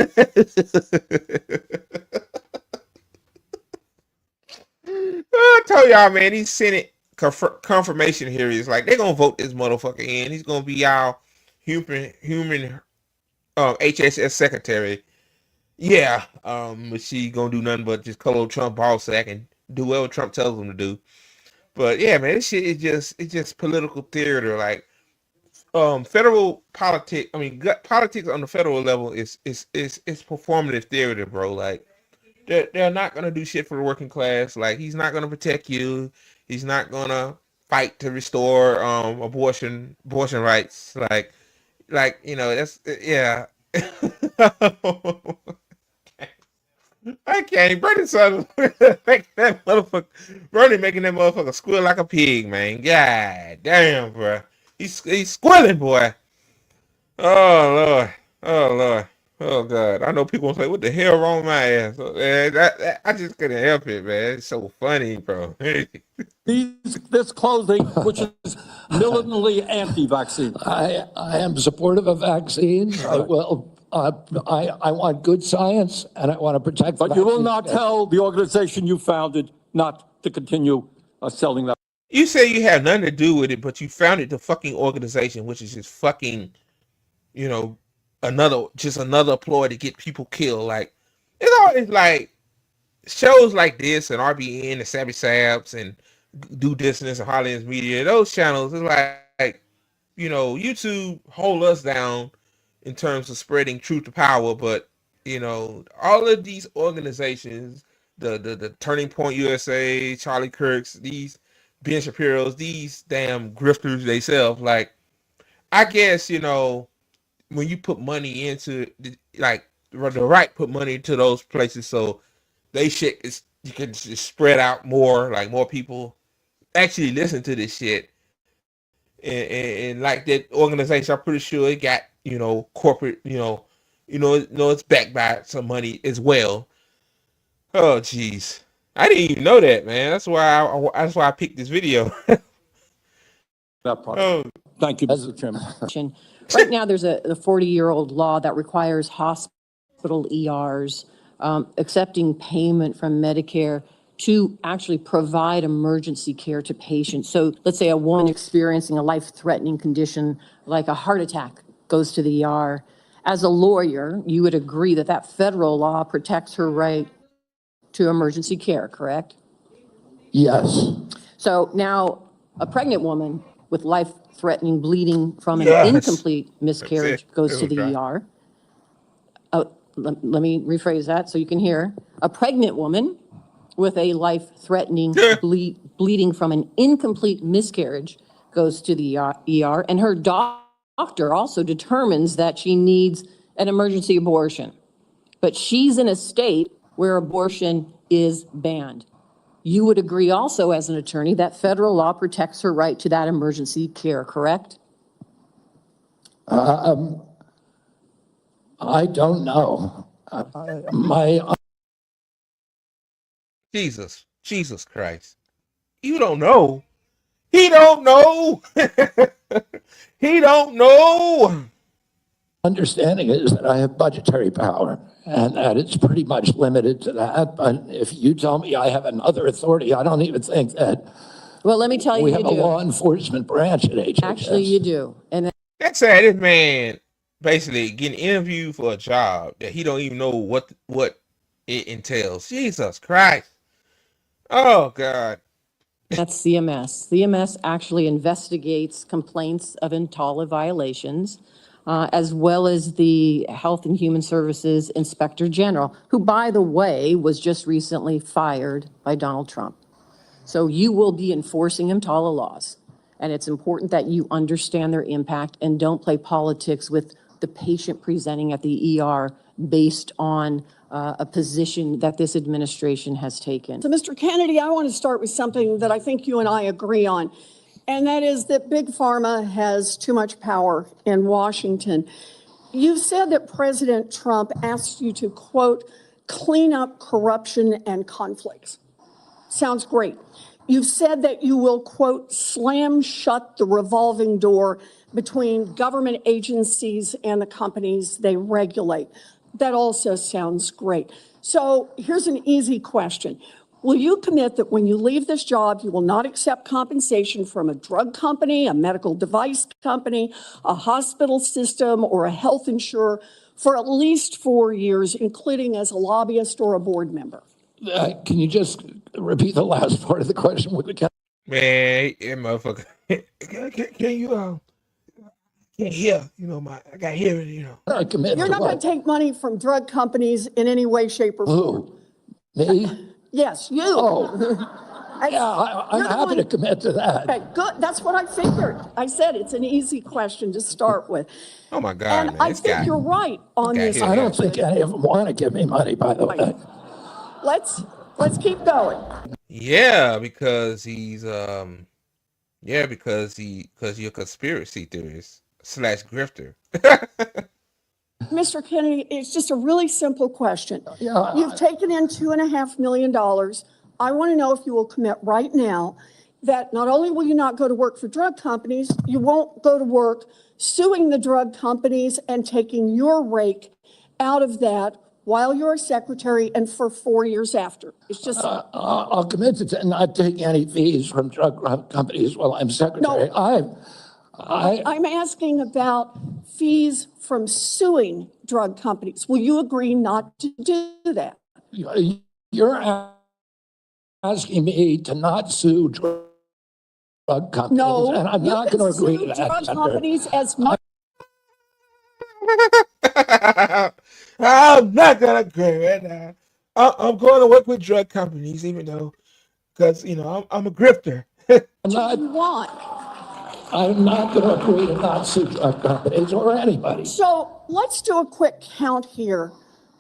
I told y'all, man, these Senate confirmation hearings, like, they're gonna vote this motherfucker in. He's gonna be our human HSS secretary. Yeah, but she gonna do nothing but just call Trump ball sack and do whatever Trump tells him to do. But yeah, man, this shit is just political theater. Like, federal politics. I mean, politics on the federal level is performative theater, bro. Like, they're not gonna do shit for the working class. Like, he's not gonna protect you. He's not gonna fight to restore abortion rights. Like that's yeah. I can't. Bernie Sanders making that motherfucker. Bernie making that motherfucker squeal like a pig, man. God damn, bro. He's squealing, boy. Oh Lord. Oh Lord. Oh God. I know people gonna say, "What the hell wrong with my ass?" I just couldn't help it, man. It's so funny, bro. This closing, which is militantly anti-vaccine. I am supportive of vaccines. I will. I want good science, and I want to protect. But you will not tell the organization you founded not to continue selling that. You say you have nothing to do with it, but you founded the fucking organization, which is just fucking, another ploy to get people killed. Like, it's always like shows like this and RBN and Savvy Sabs and Do Dissonance and Holland's Media. Those channels is like, YouTube hold us down in terms of spreading truth to power, but all of these organizations, the Turning Point USA, Charlie Kirk's, these Ben Shapiro's, these damn grifters themselves, like, I guess, when you put money into like the right put money into those places, so they shit is you can just spread out more, like more people actually listen to this shit. And like that organization, I'm pretty sure it got, corporate, it's backed by some money as well. Oh jeez. I didn't even know that, man. That's why I picked this video. That part. Oh. Thank you, Mr. Chairman. Right now, there's a 40-year-old law that requires hospital ERs accepting payment from Medicare to actually provide emergency care to patients. So let's say a woman experiencing a life-threatening condition like a heart attack goes to the ER. As a lawyer, you would agree that that federal law protects her right to emergency care, correct? Yes. So now a pregnant woman with life-threatening bleeding from an incomplete miscarriage goes to the ER. Let me rephrase that so you can hear. A pregnant woman with a life-threatening bleeding from an incomplete miscarriage goes to the ER, and her doctor also determines that she needs an emergency abortion. But she's in a state where abortion is banned. You would agree also as an attorney that federal law protects her right to that emergency care, correct? I don't know. Jesus Christ. You don't know. He don't know. He don't know. Understanding is that I have budgetary power and that it's pretty much limited to that. But if you tell me I have another authority, I don't even think that. Well, let me tell you, we have a law enforcement branch at HHS. Actually, you do. And that's sad. This man basically getting interviewed for a job that he don't even know what it entails. Jesus Christ. Oh God. That's CMS. CMS actually investigates complaints of EMTALA violations, as well as the Health and Human Services Inspector General, who, by the way, was just recently fired by Donald Trump. So you will be enforcing EMTALA laws, and it's important that you understand their impact and don't play politics with the patient presenting at the ER based on a position that this administration has taken. So, Mr. Kennedy, I want to start with something that I think you and I agree on, and that is that Big Pharma has too much power in Washington. You've said that President Trump asked you to, quote, clean up corruption and conflicts. Sounds great. You've said that you will, quote, slam shut the revolving door between government agencies and the companies they regulate. That also sounds great. So here's an easy question. Will you commit that when you leave this job, you will not accept compensation from a drug company, a medical device company, a hospital system, or a health insurer for at least 4 years, including as a lobbyist or a board member. Can you just repeat the last part of the question? Man, motherfucker. Can you can't hear? I got hearing. You're not going to take money from drug companies in any way, shape, or form. Who? Me? Yes, you. Oh. Yeah, I'm happy to commit to that. Okay, good. That's what I figured. I said it's an easy question to start with. Oh my God, and man, I think you're right on this. I don't think any of them want to give me money, by the way. Let's keep going. Yeah, because he's because you're a conspiracy theorist / grifter. Mr. Kennedy, it's just a really simple question. Yeah. You've taken in $2.5 million. I want to know if you will commit right now that not only will you not go to work for drug companies, you won't go to work suing the drug companies and taking your rake out of that while you're a secretary and for 4 years after. It's just. I'll commit to not taking any fees from drug companies while I'm secretary. No. I'm asking about fees from suing drug companies. Will you agree not to do that? You're asking me to not sue drug companies, and I'm not going to agree to that. Drug companies as much. I'm not going to agree right now. I'm going to work with drug companies, even though, because, I'm a grifter. I'm not going to agree to not sue drug companies or anybody. So let's do a quick count here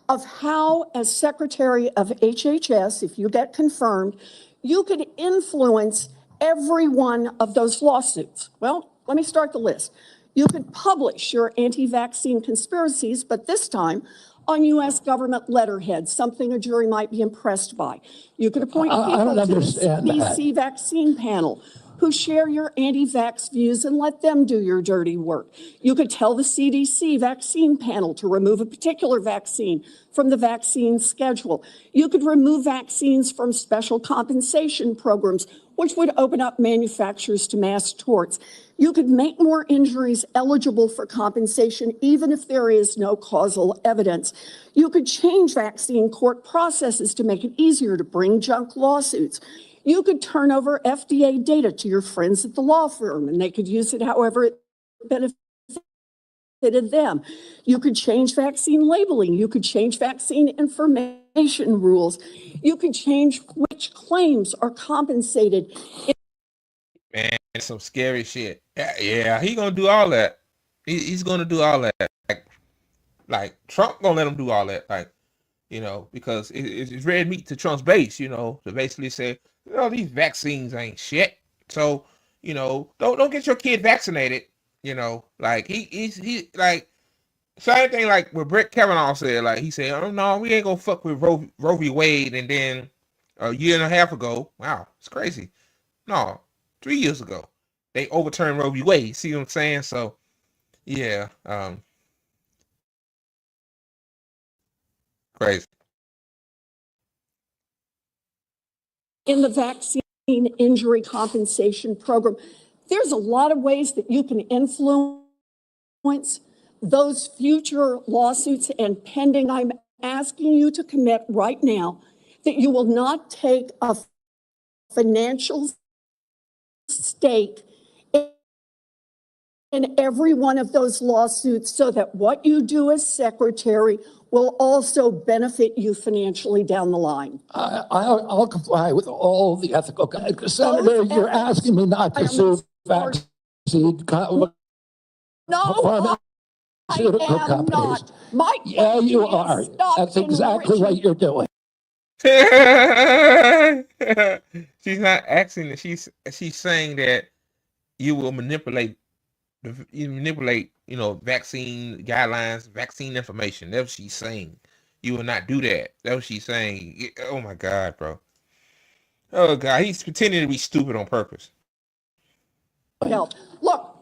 of how, as Secretary of HHS, if you get confirmed, you could influence every one of those lawsuits. Well, let me start the list. You could publish your anti-vaccine conspiracies, but this time on U.S. government letterhead, something a jury might be impressed by. You could appoint people to the CDC vaccine panel who share your anti-vax views and let them do your dirty work. You could tell the CDC vaccine panel to remove a particular vaccine from the vaccine schedule. You could remove vaccines from special compensation programs, which would open up manufacturers to mass torts. You could make more injuries eligible for compensation, even if there is no causal evidence. You could change vaccine court processes to make it easier to bring junk lawsuits. You could turn over FDA data to your friends at the law firm, and they could use it however it benefited them. You could change vaccine labeling. You could change vaccine information rules. You could change which claims are compensated. Man, some scary shit. Yeah, he's gonna do all that. He's gonna do all that. Like Trump gonna let him do all that. Because it's red meat to Trump's base. To basically say, these vaccines ain't shit. So, don't get your kid vaccinated. Like he like same thing like what Brett Kavanaugh said. Like he said, oh no, we ain't gonna fuck with Roe v. Wade. And then a year and a half ago, wow, it's crazy. No, 3 years ago, they overturned Roe v. Wade. See what I'm saying? So, yeah, crazy. In the vaccine injury compensation program, there's a lot of ways that you can influence those future lawsuits and pending. I'm asking you to commit right now that you will not take a financial stake in every one of those lawsuits so that what you do as secretary will also benefit you financially down the line. I'll comply with all the ethical guidelines. Senator, you're asking me not to sue vaccine pharmaceutical companies. Yeah, you are. That's exactly what you're doing. She's not asking that. She's saying that you will manipulate vaccine guidelines, vaccine information. That's what she's saying. You will not do that. That's what she's saying. Oh my God, bro. Oh God, he's pretending to be stupid on purpose. Look,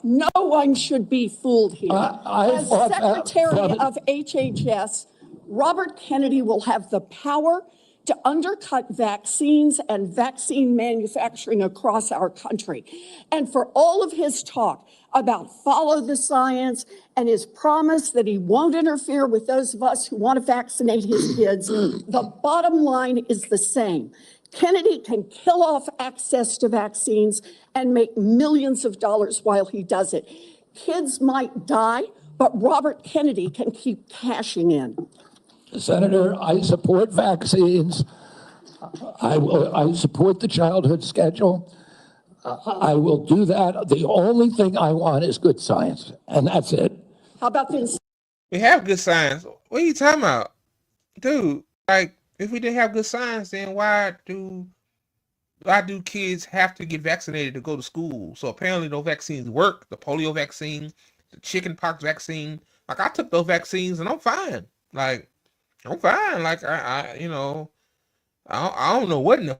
no one should be fooled here. As Secretary of HHS, Robert Kennedy will have the power to undercut vaccines and vaccine manufacturing across our country. And for all of his talk about follow the science and his promise that he won't interfere with those of us who want to vaccinate his kids, the bottom line is the same. Kennedy can kill off access to vaccines and make millions of dollars while he does it. Kids might die, but Robert Kennedy can keep cashing in. Senator, I support vaccines. I support the childhood schedule. I will do that. The only thing I want is good science, and that's it. How about this? We have good science. What are you talking about? Dude, like, if we didn't have good science, then why do kids have to get vaccinated to go to school? So apparently those vaccines work. The polio vaccine, the chickenpox vaccine. Like, I took those vaccines and I'm fine. Like, I'm fine. Like, I don't know what in the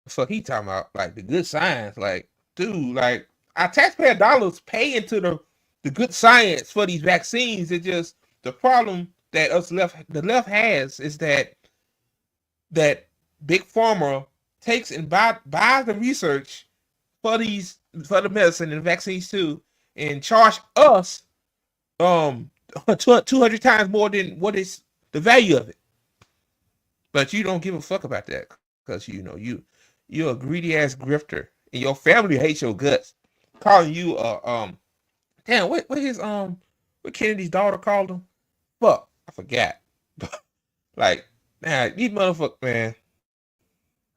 fuck he talking about. Like, the good science. Like, dude, like, our taxpayer dollars pay into the good science for these vaccines. It's just the problem that the left has is that big pharma takes and buys the research for the medicine and vaccines too, and charge us 200 times more than what is the value of it. But you don't give a fuck about that because you're a greedy ass grifter and your family hates your guts, calling you damn, what Kennedy's daughter called him? Fuck, I forgot. Like, man, these motherfuckers, man.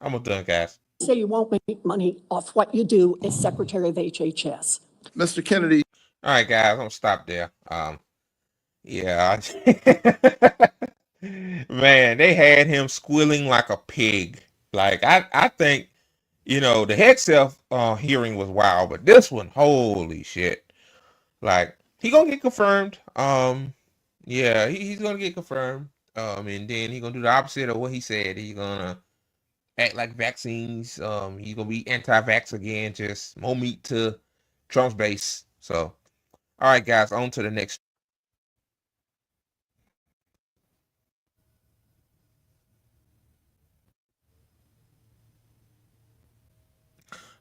I'm done, guys. Say you won't make money off what you do as Secretary of HHS. Mr. Kennedy. All right, guys, I'm gonna stop there. Yeah. Man, they had him squealing like a pig. Like, I think, the head self hearing was wild, but this one, holy shit. Like, he gonna get confirmed. Yeah, he's gonna get confirmed. And then he gonna do the opposite of what he said. He's gonna act like vaccines. He's gonna be anti-vax again, just more meat to Trump's base. So, all right, guys, on to the next.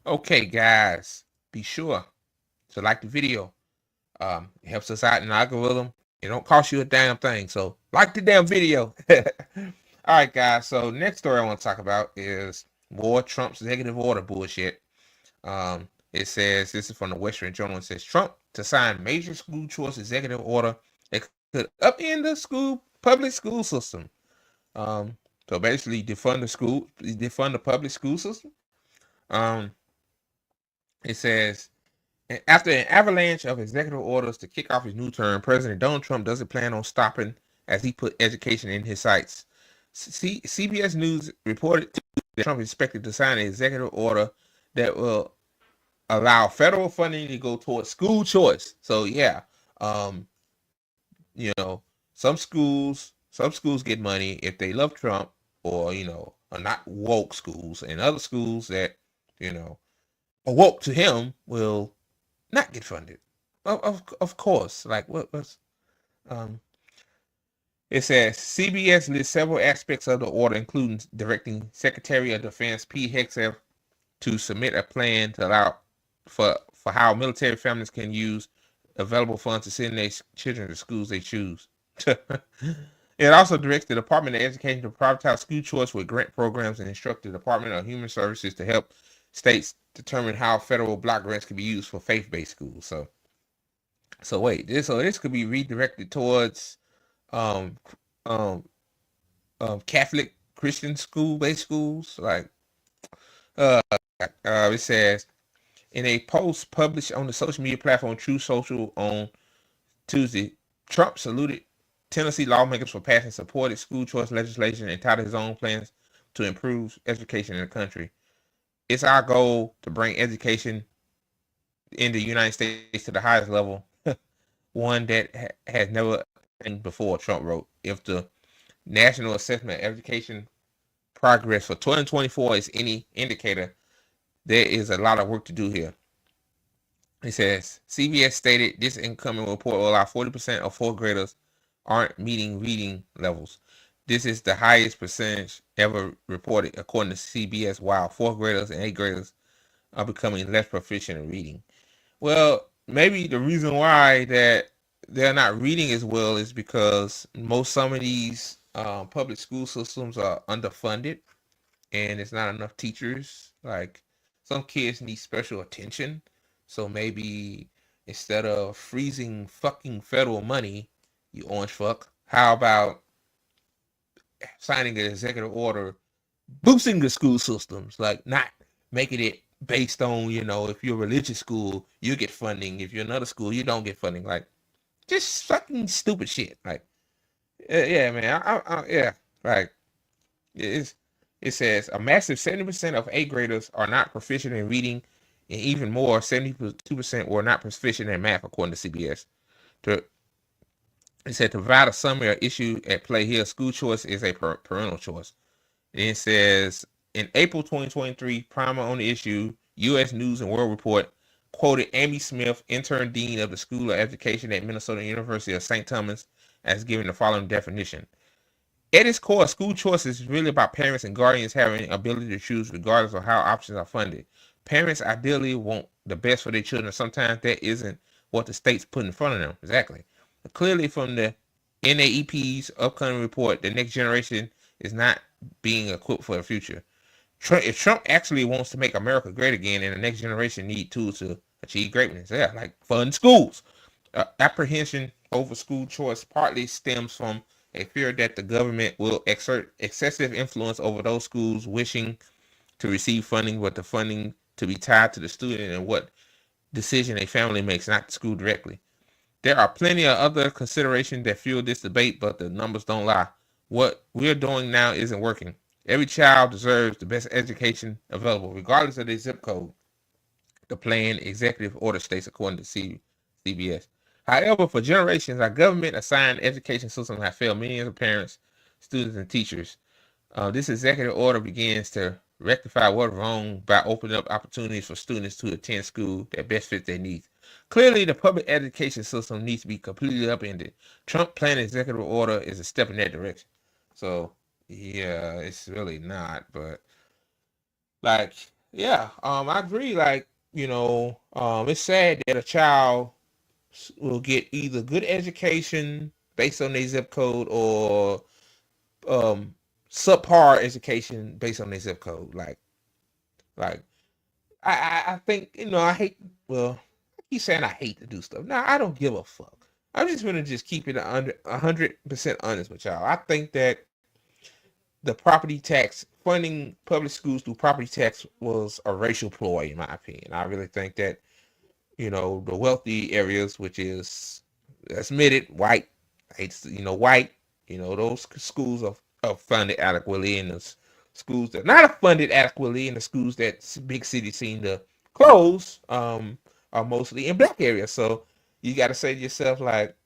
Okay, guys, be sure to like the video. It helps us out in the algorithm. It don't cost you a damn thing. So like the damn video. All right, guys. So next story I want to talk about is more Trump's executive order bullshit. It says, this is from the Western Journal. It says Trump to sign major school choice executive order that could upend the public school system. So basically defund the public school system. It says, after an avalanche of executive orders to kick off his new term, President Donald Trump doesn't plan on stopping as he put education in his sights. CBS News reported that Trump is expected to sign an executive order that will allow federal funding to go towards school choice. So yeah, some schools get money if they love Trump or are not woke schools, and other schools that are woke to him will not get funded. Of course. Like what's it says CBS lists several aspects of the order, including directing Secretary of Defense Pete Hegseth to submit a plan to allow for how military families can use available funds to send their children to schools they choose. It also directs the Department of Education to prioritize school choice with grant programs and instruct the Department of Human Services to help states determine how federal block grants can be used for faith-based schools. So wait, this could be redirected towards Catholic Christian school-based schools. Like it says in a post published on the social media platform Truth Social on Tuesday, Trump saluted Tennessee lawmakers for passing supported school choice legislation and touted his own plans to improve education in the country. It's our goal to bring education in the United States to the highest level, one that has never been before, Trump wrote. If the National Assessment of Education progress for 2024 is any indicator, there is a lot of work to do here. It says, CBS stated this incoming report will allow 40% of fourth graders aren't meeting reading levels. This is the highest percentage ever reported, according to CBS, while fourth graders and eighth graders are becoming less proficient in reading. Well, maybe the reason why that they're not reading as well is because some of these public school systems are underfunded and it's not enough teachers. Like some kids need special attention. So maybe instead of freezing fucking federal money, you orange fuck, how about signing an executive order boosting the school systems, like not making it based on, if you're a religious school, you get funding. If you're another school, you don't get funding. Like just fucking stupid shit. Like, yeah, man. Yeah, like it's, it says a massive 70% of eighth graders are not proficient in reading, and even more, 72% were not proficient in math, according to CBS. To It said to provide a summary of issue at play here, school choice is a parental choice. And it says in April 2023, primer on the issue, U.S. News and World Report quoted Amy Smith, intern dean of the School of Education at Minnesota University of St. Thomas, as giving the following definition. At its core, school choice is really about parents and guardians having the ability to choose regardless of how options are funded. Parents ideally want the best for their children. Sometimes that isn't what the state's put in front of them. Exactly. But clearly from the NAEP's upcoming report, the next generation is not being equipped for the future. If Trump actually wants to make America great again, and the next generation need tools to achieve greatness, yeah, like fund schools. Apprehension over school choice partly stems from a fear that the government will exert excessive influence over those schools wishing to receive funding, but the funding to be tied to the student and what decision a family makes, not the school directly. There are plenty of other considerations that fuel this debate, but the numbers don't lie. What we're doing now isn't working. Every child deserves the best education available, regardless of their zip code. The plan executive order states, according to CBS. However, for generations, our government-assigned education system has failed millions of parents, students, and teachers. This executive order begins to rectify what's wrong by opening up opportunities for students to attend school that best fit their needs. Clearly, the public education system needs to be completely upended. Trump planned executive order is a step in that direction. So, yeah, it's really not, but like, yeah, I agree. Like, it's sad that a child will get either good education based on their zip code or um subpar education based on their zip code. Like I think I hate. Well, I keep saying I hate to do stuff. Now I don't give a fuck. I'm just gonna just keep it 100% honest with y'all. I think that the property tax funding public schools through property tax was a racial ploy, in my opinion. I really think that the wealthy areas, which is admitted white, white, those schools are funded adequately, and the schools that not funded adequately, and the schools that big cities seem to close, are mostly in black areas. So you got to say to yourself, like,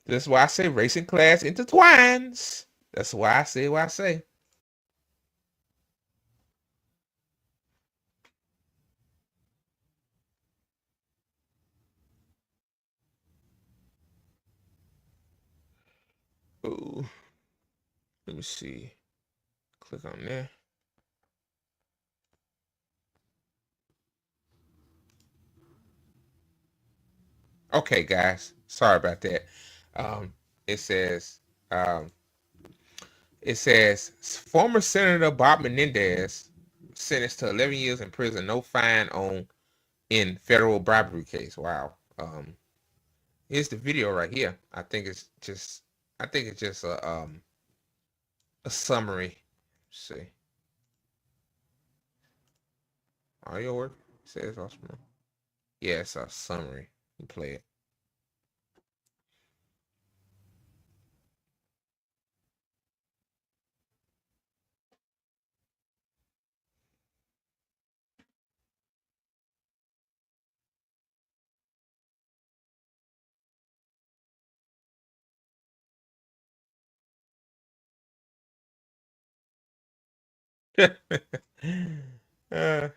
that's why I say race and class intertwines. That's why I say what I say. Ooh, let me see. Click on there. Okay, guys. Sorry about that. Um, it says um, former Senator Bob Menendez sentenced to 11 years in prison, no fine on in federal bribery case. Wow. Here's the video right here. I think it's just a summary. Let's see. Audio work? It says awesome. Yeah, it's a summary. You play it. uh,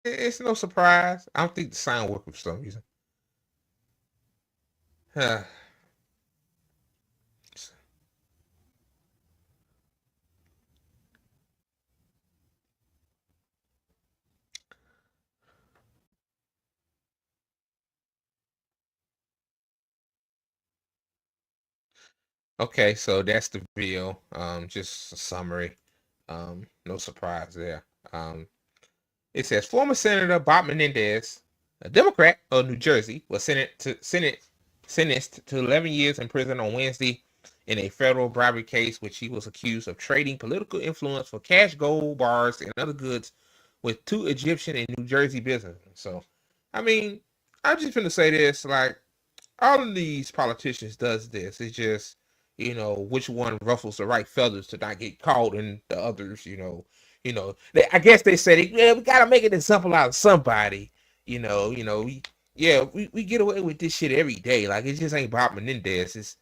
it's no surprise. I don't think the sound worked for some reason. Huh. Okay, so that's the video. Just a summary. No surprise there. It says former Senator Bob Menendez, a Democrat of New Jersey, was sentenced to 11 years in prison on Wednesday in a federal bribery case, which he was accused of trading political influence for cash, gold bars, and other goods with two Egyptian and New Jersey businessmen. So, I mean, I'm just gonna say this: like, all of these politicians does this. It's just, which one ruffles the right feathers to not get caught, and the others, I guess they said, yeah, we gotta make an example out of somebody. We get away with this shit every day. Like, it just ain't Bob Menendez.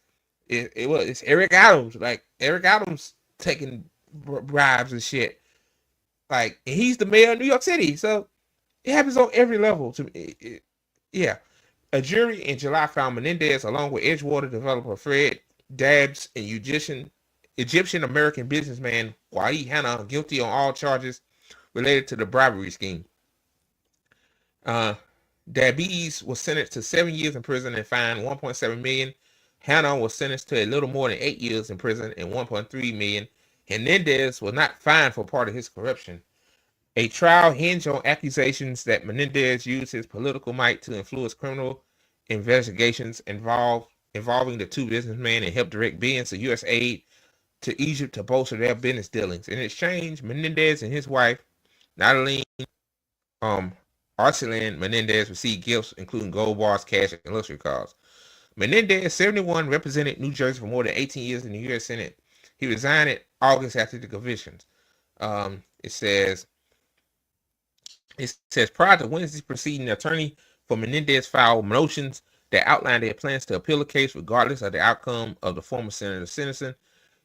It's Eric Adams. Like, Eric Adams taking bribes and shit. Like, and he's the mayor of New York City, so it happens on every level. Yeah. A jury in July found Menendez, along with Edgewater developer Fred Dabbs and Egyptian American businessman Wahi Hanna, guilty on all charges related to the bribery scheme. Dabbs was sentenced to 7 years in prison and fined $1.7 million. Hanna was sentenced to a little more than 8 years in prison and $1.3 million. Menendez was not fined for part of his corruption. A trial hinged on accusations that Menendez used his political might to influence criminal investigations involving the two businessmen and help direct billions of U.S. aid to Egypt to bolster their business dealings. In exchange, Menendez and his wife, Natalie Arcelin Menendez, received gifts including gold bars, cash, and luxury cars. Menendez, 71, represented New Jersey for more than 18 years in the U.S. Senate. He resigned in August after the convictions. It says prior to Wednesday's proceeding, the attorney for Menendez filed motions that outlined their plans to appeal the case regardless of the outcome of the former senator's sentencing.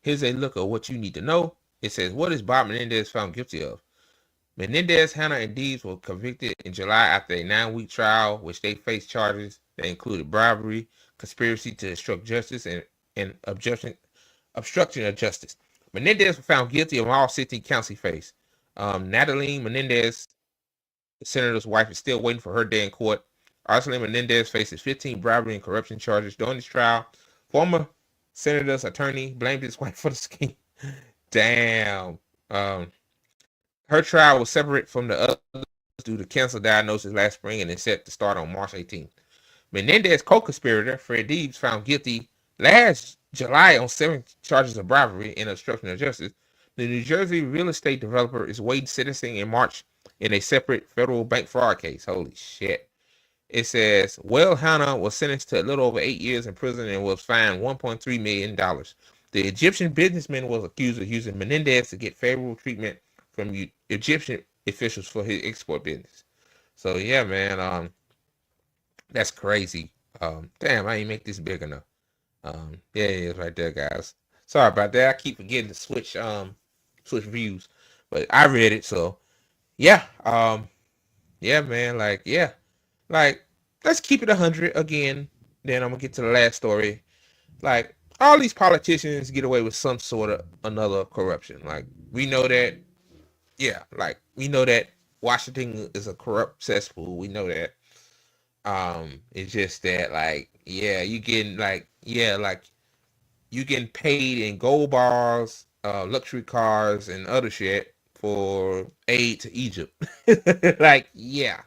Here's a look at what you need to know. It says, what is Bob Menendez found guilty of? Menendez, Hanna, and Deeds were convicted in July after a 9-week trial, which they faced charges that included bribery, conspiracy to obstruct justice, and obstruction of justice. Menendez was found guilty of all 16 counts he faced. Natalie Menendez, the senator's wife, is still waiting for her day in court. Arcelin Menendez faces 15 bribery and corruption charges during this trial. Former senator's attorney blamed his wife for the scheme. Damn. Her trial was separate from the others due to cancer diagnosis last spring and is set to start on March 18th. Menendez co-conspirator Fred Debbs found guilty last July on 7 charges of bribery and obstruction of justice. The New Jersey real estate developer is waiting sentencing in March in a separate federal bank fraud case. Holy shit. It says, Hanna was sentenced to a little over 8 years in prison and was fined $1.3 million. The Egyptian businessman was accused of using Menendez to get favorable treatment from Egyptian officials for his export business. So yeah, man, that's crazy. Damn, I ain't make this big enough. Yeah, it is right there, guys. Sorry about that. I keep forgetting to switch views, but I read it, so yeah. Yeah, man, like let's keep it 100 again. Then I'm gonna get to the last story. Like, all these politicians get away with some sort of another corruption. Like, we know that. Yeah, like, we know that Washington is a corrupt cesspool. We know that. It's just that, like, yeah, you getting paid in gold bars, luxury cars, and other shit for aid to Egypt. Like, yeah.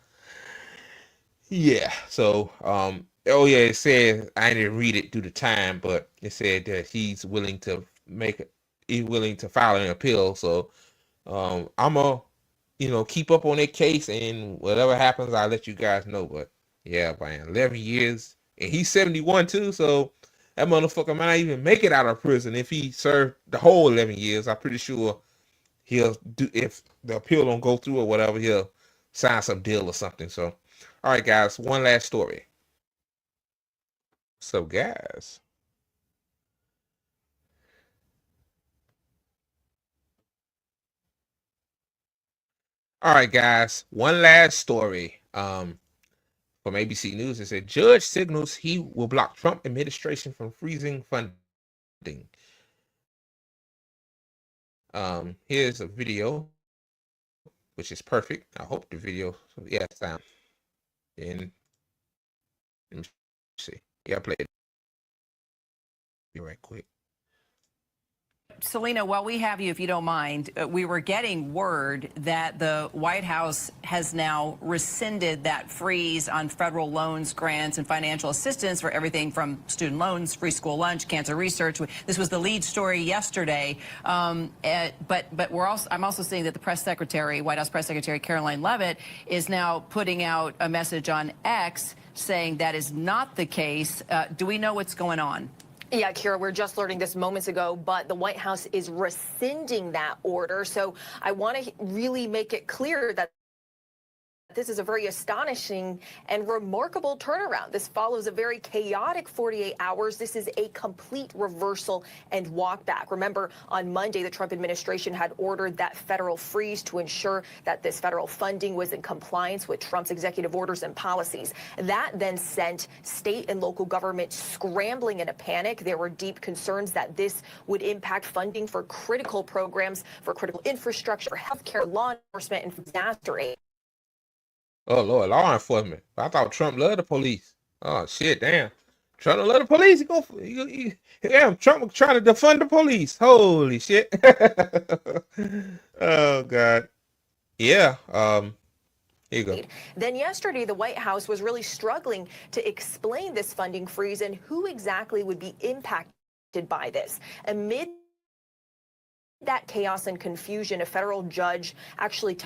Yeah. So, oh yeah, it said, I didn't read it due to time, but it said that he's willing to file an appeal. So, I'm gonna, keep up on that case, and whatever happens, I'll let you guys know. But yeah, man, 11 years, and he's 71 too, so that motherfucker might not even make it out of prison if he served the whole 11 years. I'm pretty sure he'll do, if the appeal don't go through or whatever, he'll sign some deal or something. So, all right, guys, one last story. So, guys, All right, guys. One last story. From ABC News, it said judge signals he will block Trump administration from freezing funding. Here's a video, which is perfect. I hope the video, sound. And let me see. Yeah, play it. Be right quick. Selena, while we have you, if you don't mind, we were getting word that the White House has now rescinded that freeze on federal loans, grants, and financial assistance for everything from student loans, free school lunch, cancer research. This was the lead story yesterday. But I'm also seeing that the press secretary, White House press secretary Caroline Leavitt, is now putting out a message on X saying that is not the case. Do we know what's going on? Yeah, Kira, we're just learning this moments ago, but the White House is rescinding that order. So I want to really make it clear that this is a very astonishing and remarkable turnaround. This follows a very chaotic 48 hours. This is a complete reversal and walk back. Remember, on Monday, the Trump administration had ordered that federal freeze to ensure that this federal funding was in compliance with Trump's executive orders and policies. That then sent state and local governments scrambling in a panic. There were deep concerns that this would impact funding for critical programs, for critical infrastructure, healthcare, law enforcement, and disaster aid. Oh Lord, law enforcement. I thought Trump loved the police. Oh shit, damn. Trump don't love the police. Damn, Trump was trying to defund the police. Holy shit. Oh God. Yeah. Here you go. Then yesterday, the White House was really struggling to explain this funding freeze and who exactly would be impacted by this. Amid that chaos and confusion, a federal judge actually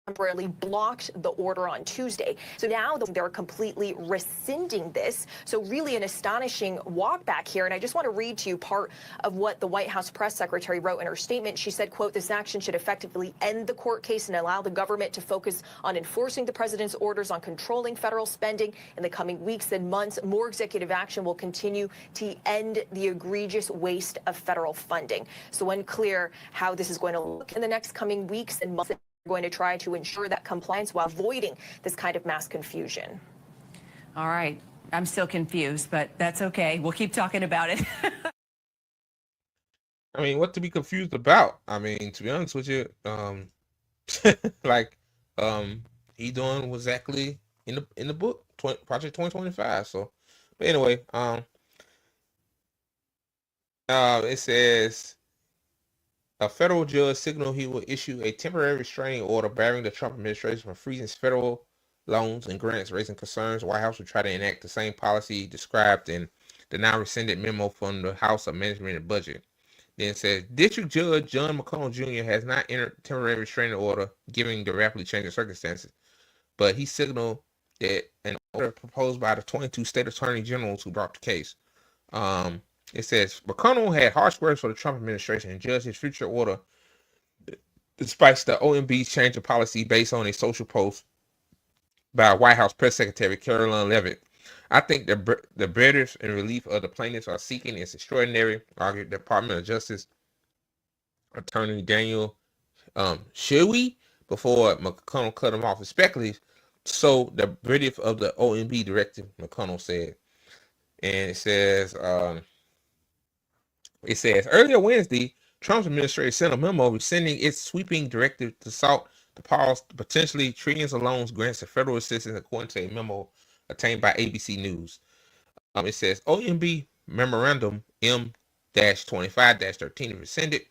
temporarily blocked the order on Tuesday. So now they're completely rescinding this. So really an astonishing walk back here. And I just want to read to you part of what the White House press secretary wrote in her statement. She said, quote, this action should effectively end the court case and allow the government to focus on enforcing the president's orders on controlling federal spending. In the coming weeks and months, more executive action will continue to end the egregious waste of federal funding. So unclear how this is going to look in the next coming weeks and months. Going to try to ensure that compliance while avoiding this kind of mass confusion. All right. I'm still confused, but that's okay. We'll keep talking about it. I mean, what to be confused about? I mean, to be honest with you, he doing exactly in the book, Project 2025. So, but anyway, it says a federal judge signaled he will issue a temporary restraining order barring the Trump administration from freezing federal loans and grants, raising concerns. The White House will try to enact the same policy described in the now rescinded memo from the House of Management and Budget. Then it says, District Judge John McConnell Jr. has not entered temporary restraining order, given the rapidly changing circumstances, but he signaled that an order proposed by the 22 state attorney generals who brought the case. It says McConnell had harsh words for the Trump administration and judged his future order despite the OMB's change of policy based on a social post by White House press secretary Caroline Leavitt. I think the breadth and relief of the plaintiffs are seeking is extraordinary, argued the Department of Justice Attorney Daniel Shuey before McConnell cut him off respectfully. So the breadth of the OMB directive, McConnell said. And it says, earlier Wednesday, Trump's administration sent a memo rescinding its sweeping directive to sought to pause potentially trillions of loans grants to federal assistance, according to a memo obtained by ABC News. It says, OMB Memorandum M-25-13 rescinded.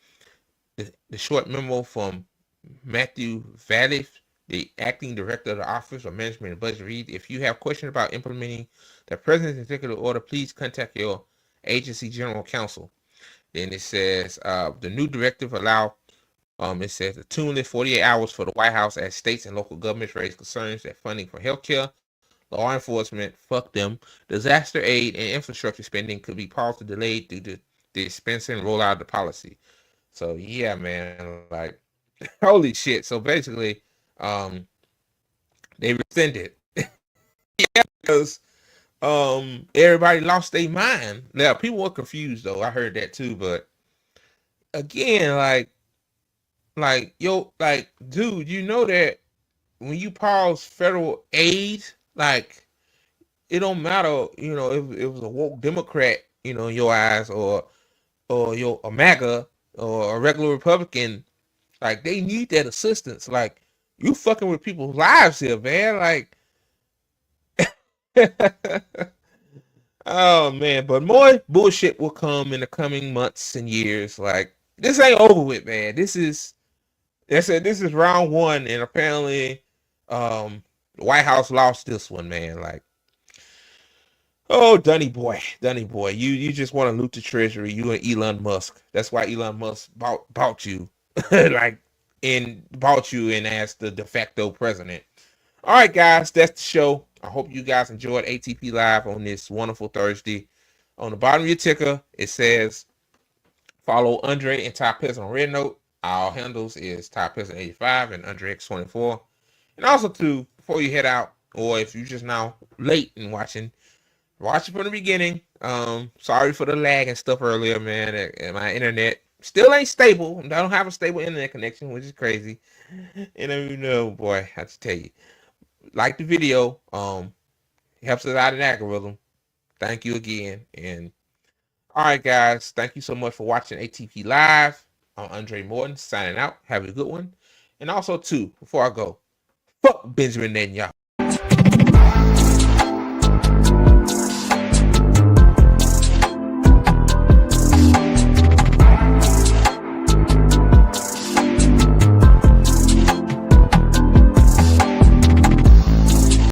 The short memo from Matthew Valif, the acting director of the Office of Management and Budget, reads, if you have questions about implementing the president's executive order, please contact your agency general counsel. Then it says the new directive allow, it says, a cumulative 48 hours for the White House as states and local governments raise concerns that funding for healthcare, law enforcement, fuck them, disaster aid, and infrastructure spending could be paused or delayed due to the expense and rollout of the policy. So yeah, man, like holy shit. So basically, they rescinded. Yeah, because everybody lost their mind. Now people were confused though. I heard that too, but again, like Like, yo, like, dude, you know that when you pause federal aid, like, it don't matter, if it was a woke Democrat, in your eyes, or your a MAGA or a regular Republican, like they need that assistance. Like, you fucking with people's lives here, man. Like, oh man, but more bullshit will come in the coming months and years. Like, this ain't over with, man. This is round one, and apparently, the White House lost this one, man. Like, oh, Dunny boy, you just want to loot the treasury, you and Elon Musk. That's why Elon Musk bought you, like, and bought you and as the de facto president. All right, guys, that's the show. I hope you guys enjoyed ATP Live on this wonderful Thursday. On the bottom of your ticker, it says follow Andre and Ty Peasant on Red Note. Our handles is Ty Peasant 85 and Andre X24. And also, too, before you head out, or if you're just now late in watching, watch it from the beginning. Sorry for the lag and stuff earlier, man. And my internet still ain't stable. I don't have a stable internet connection, which is crazy. And you know, boy, I have to tell you, like the video. It helps us out in the algorithm. Thank you again. And all right, guys, thank you so much for watching ATP Live. I'm Andre Morton signing out. Have a good one. And also, too, before I go, fuck Benjamin Netanyahu.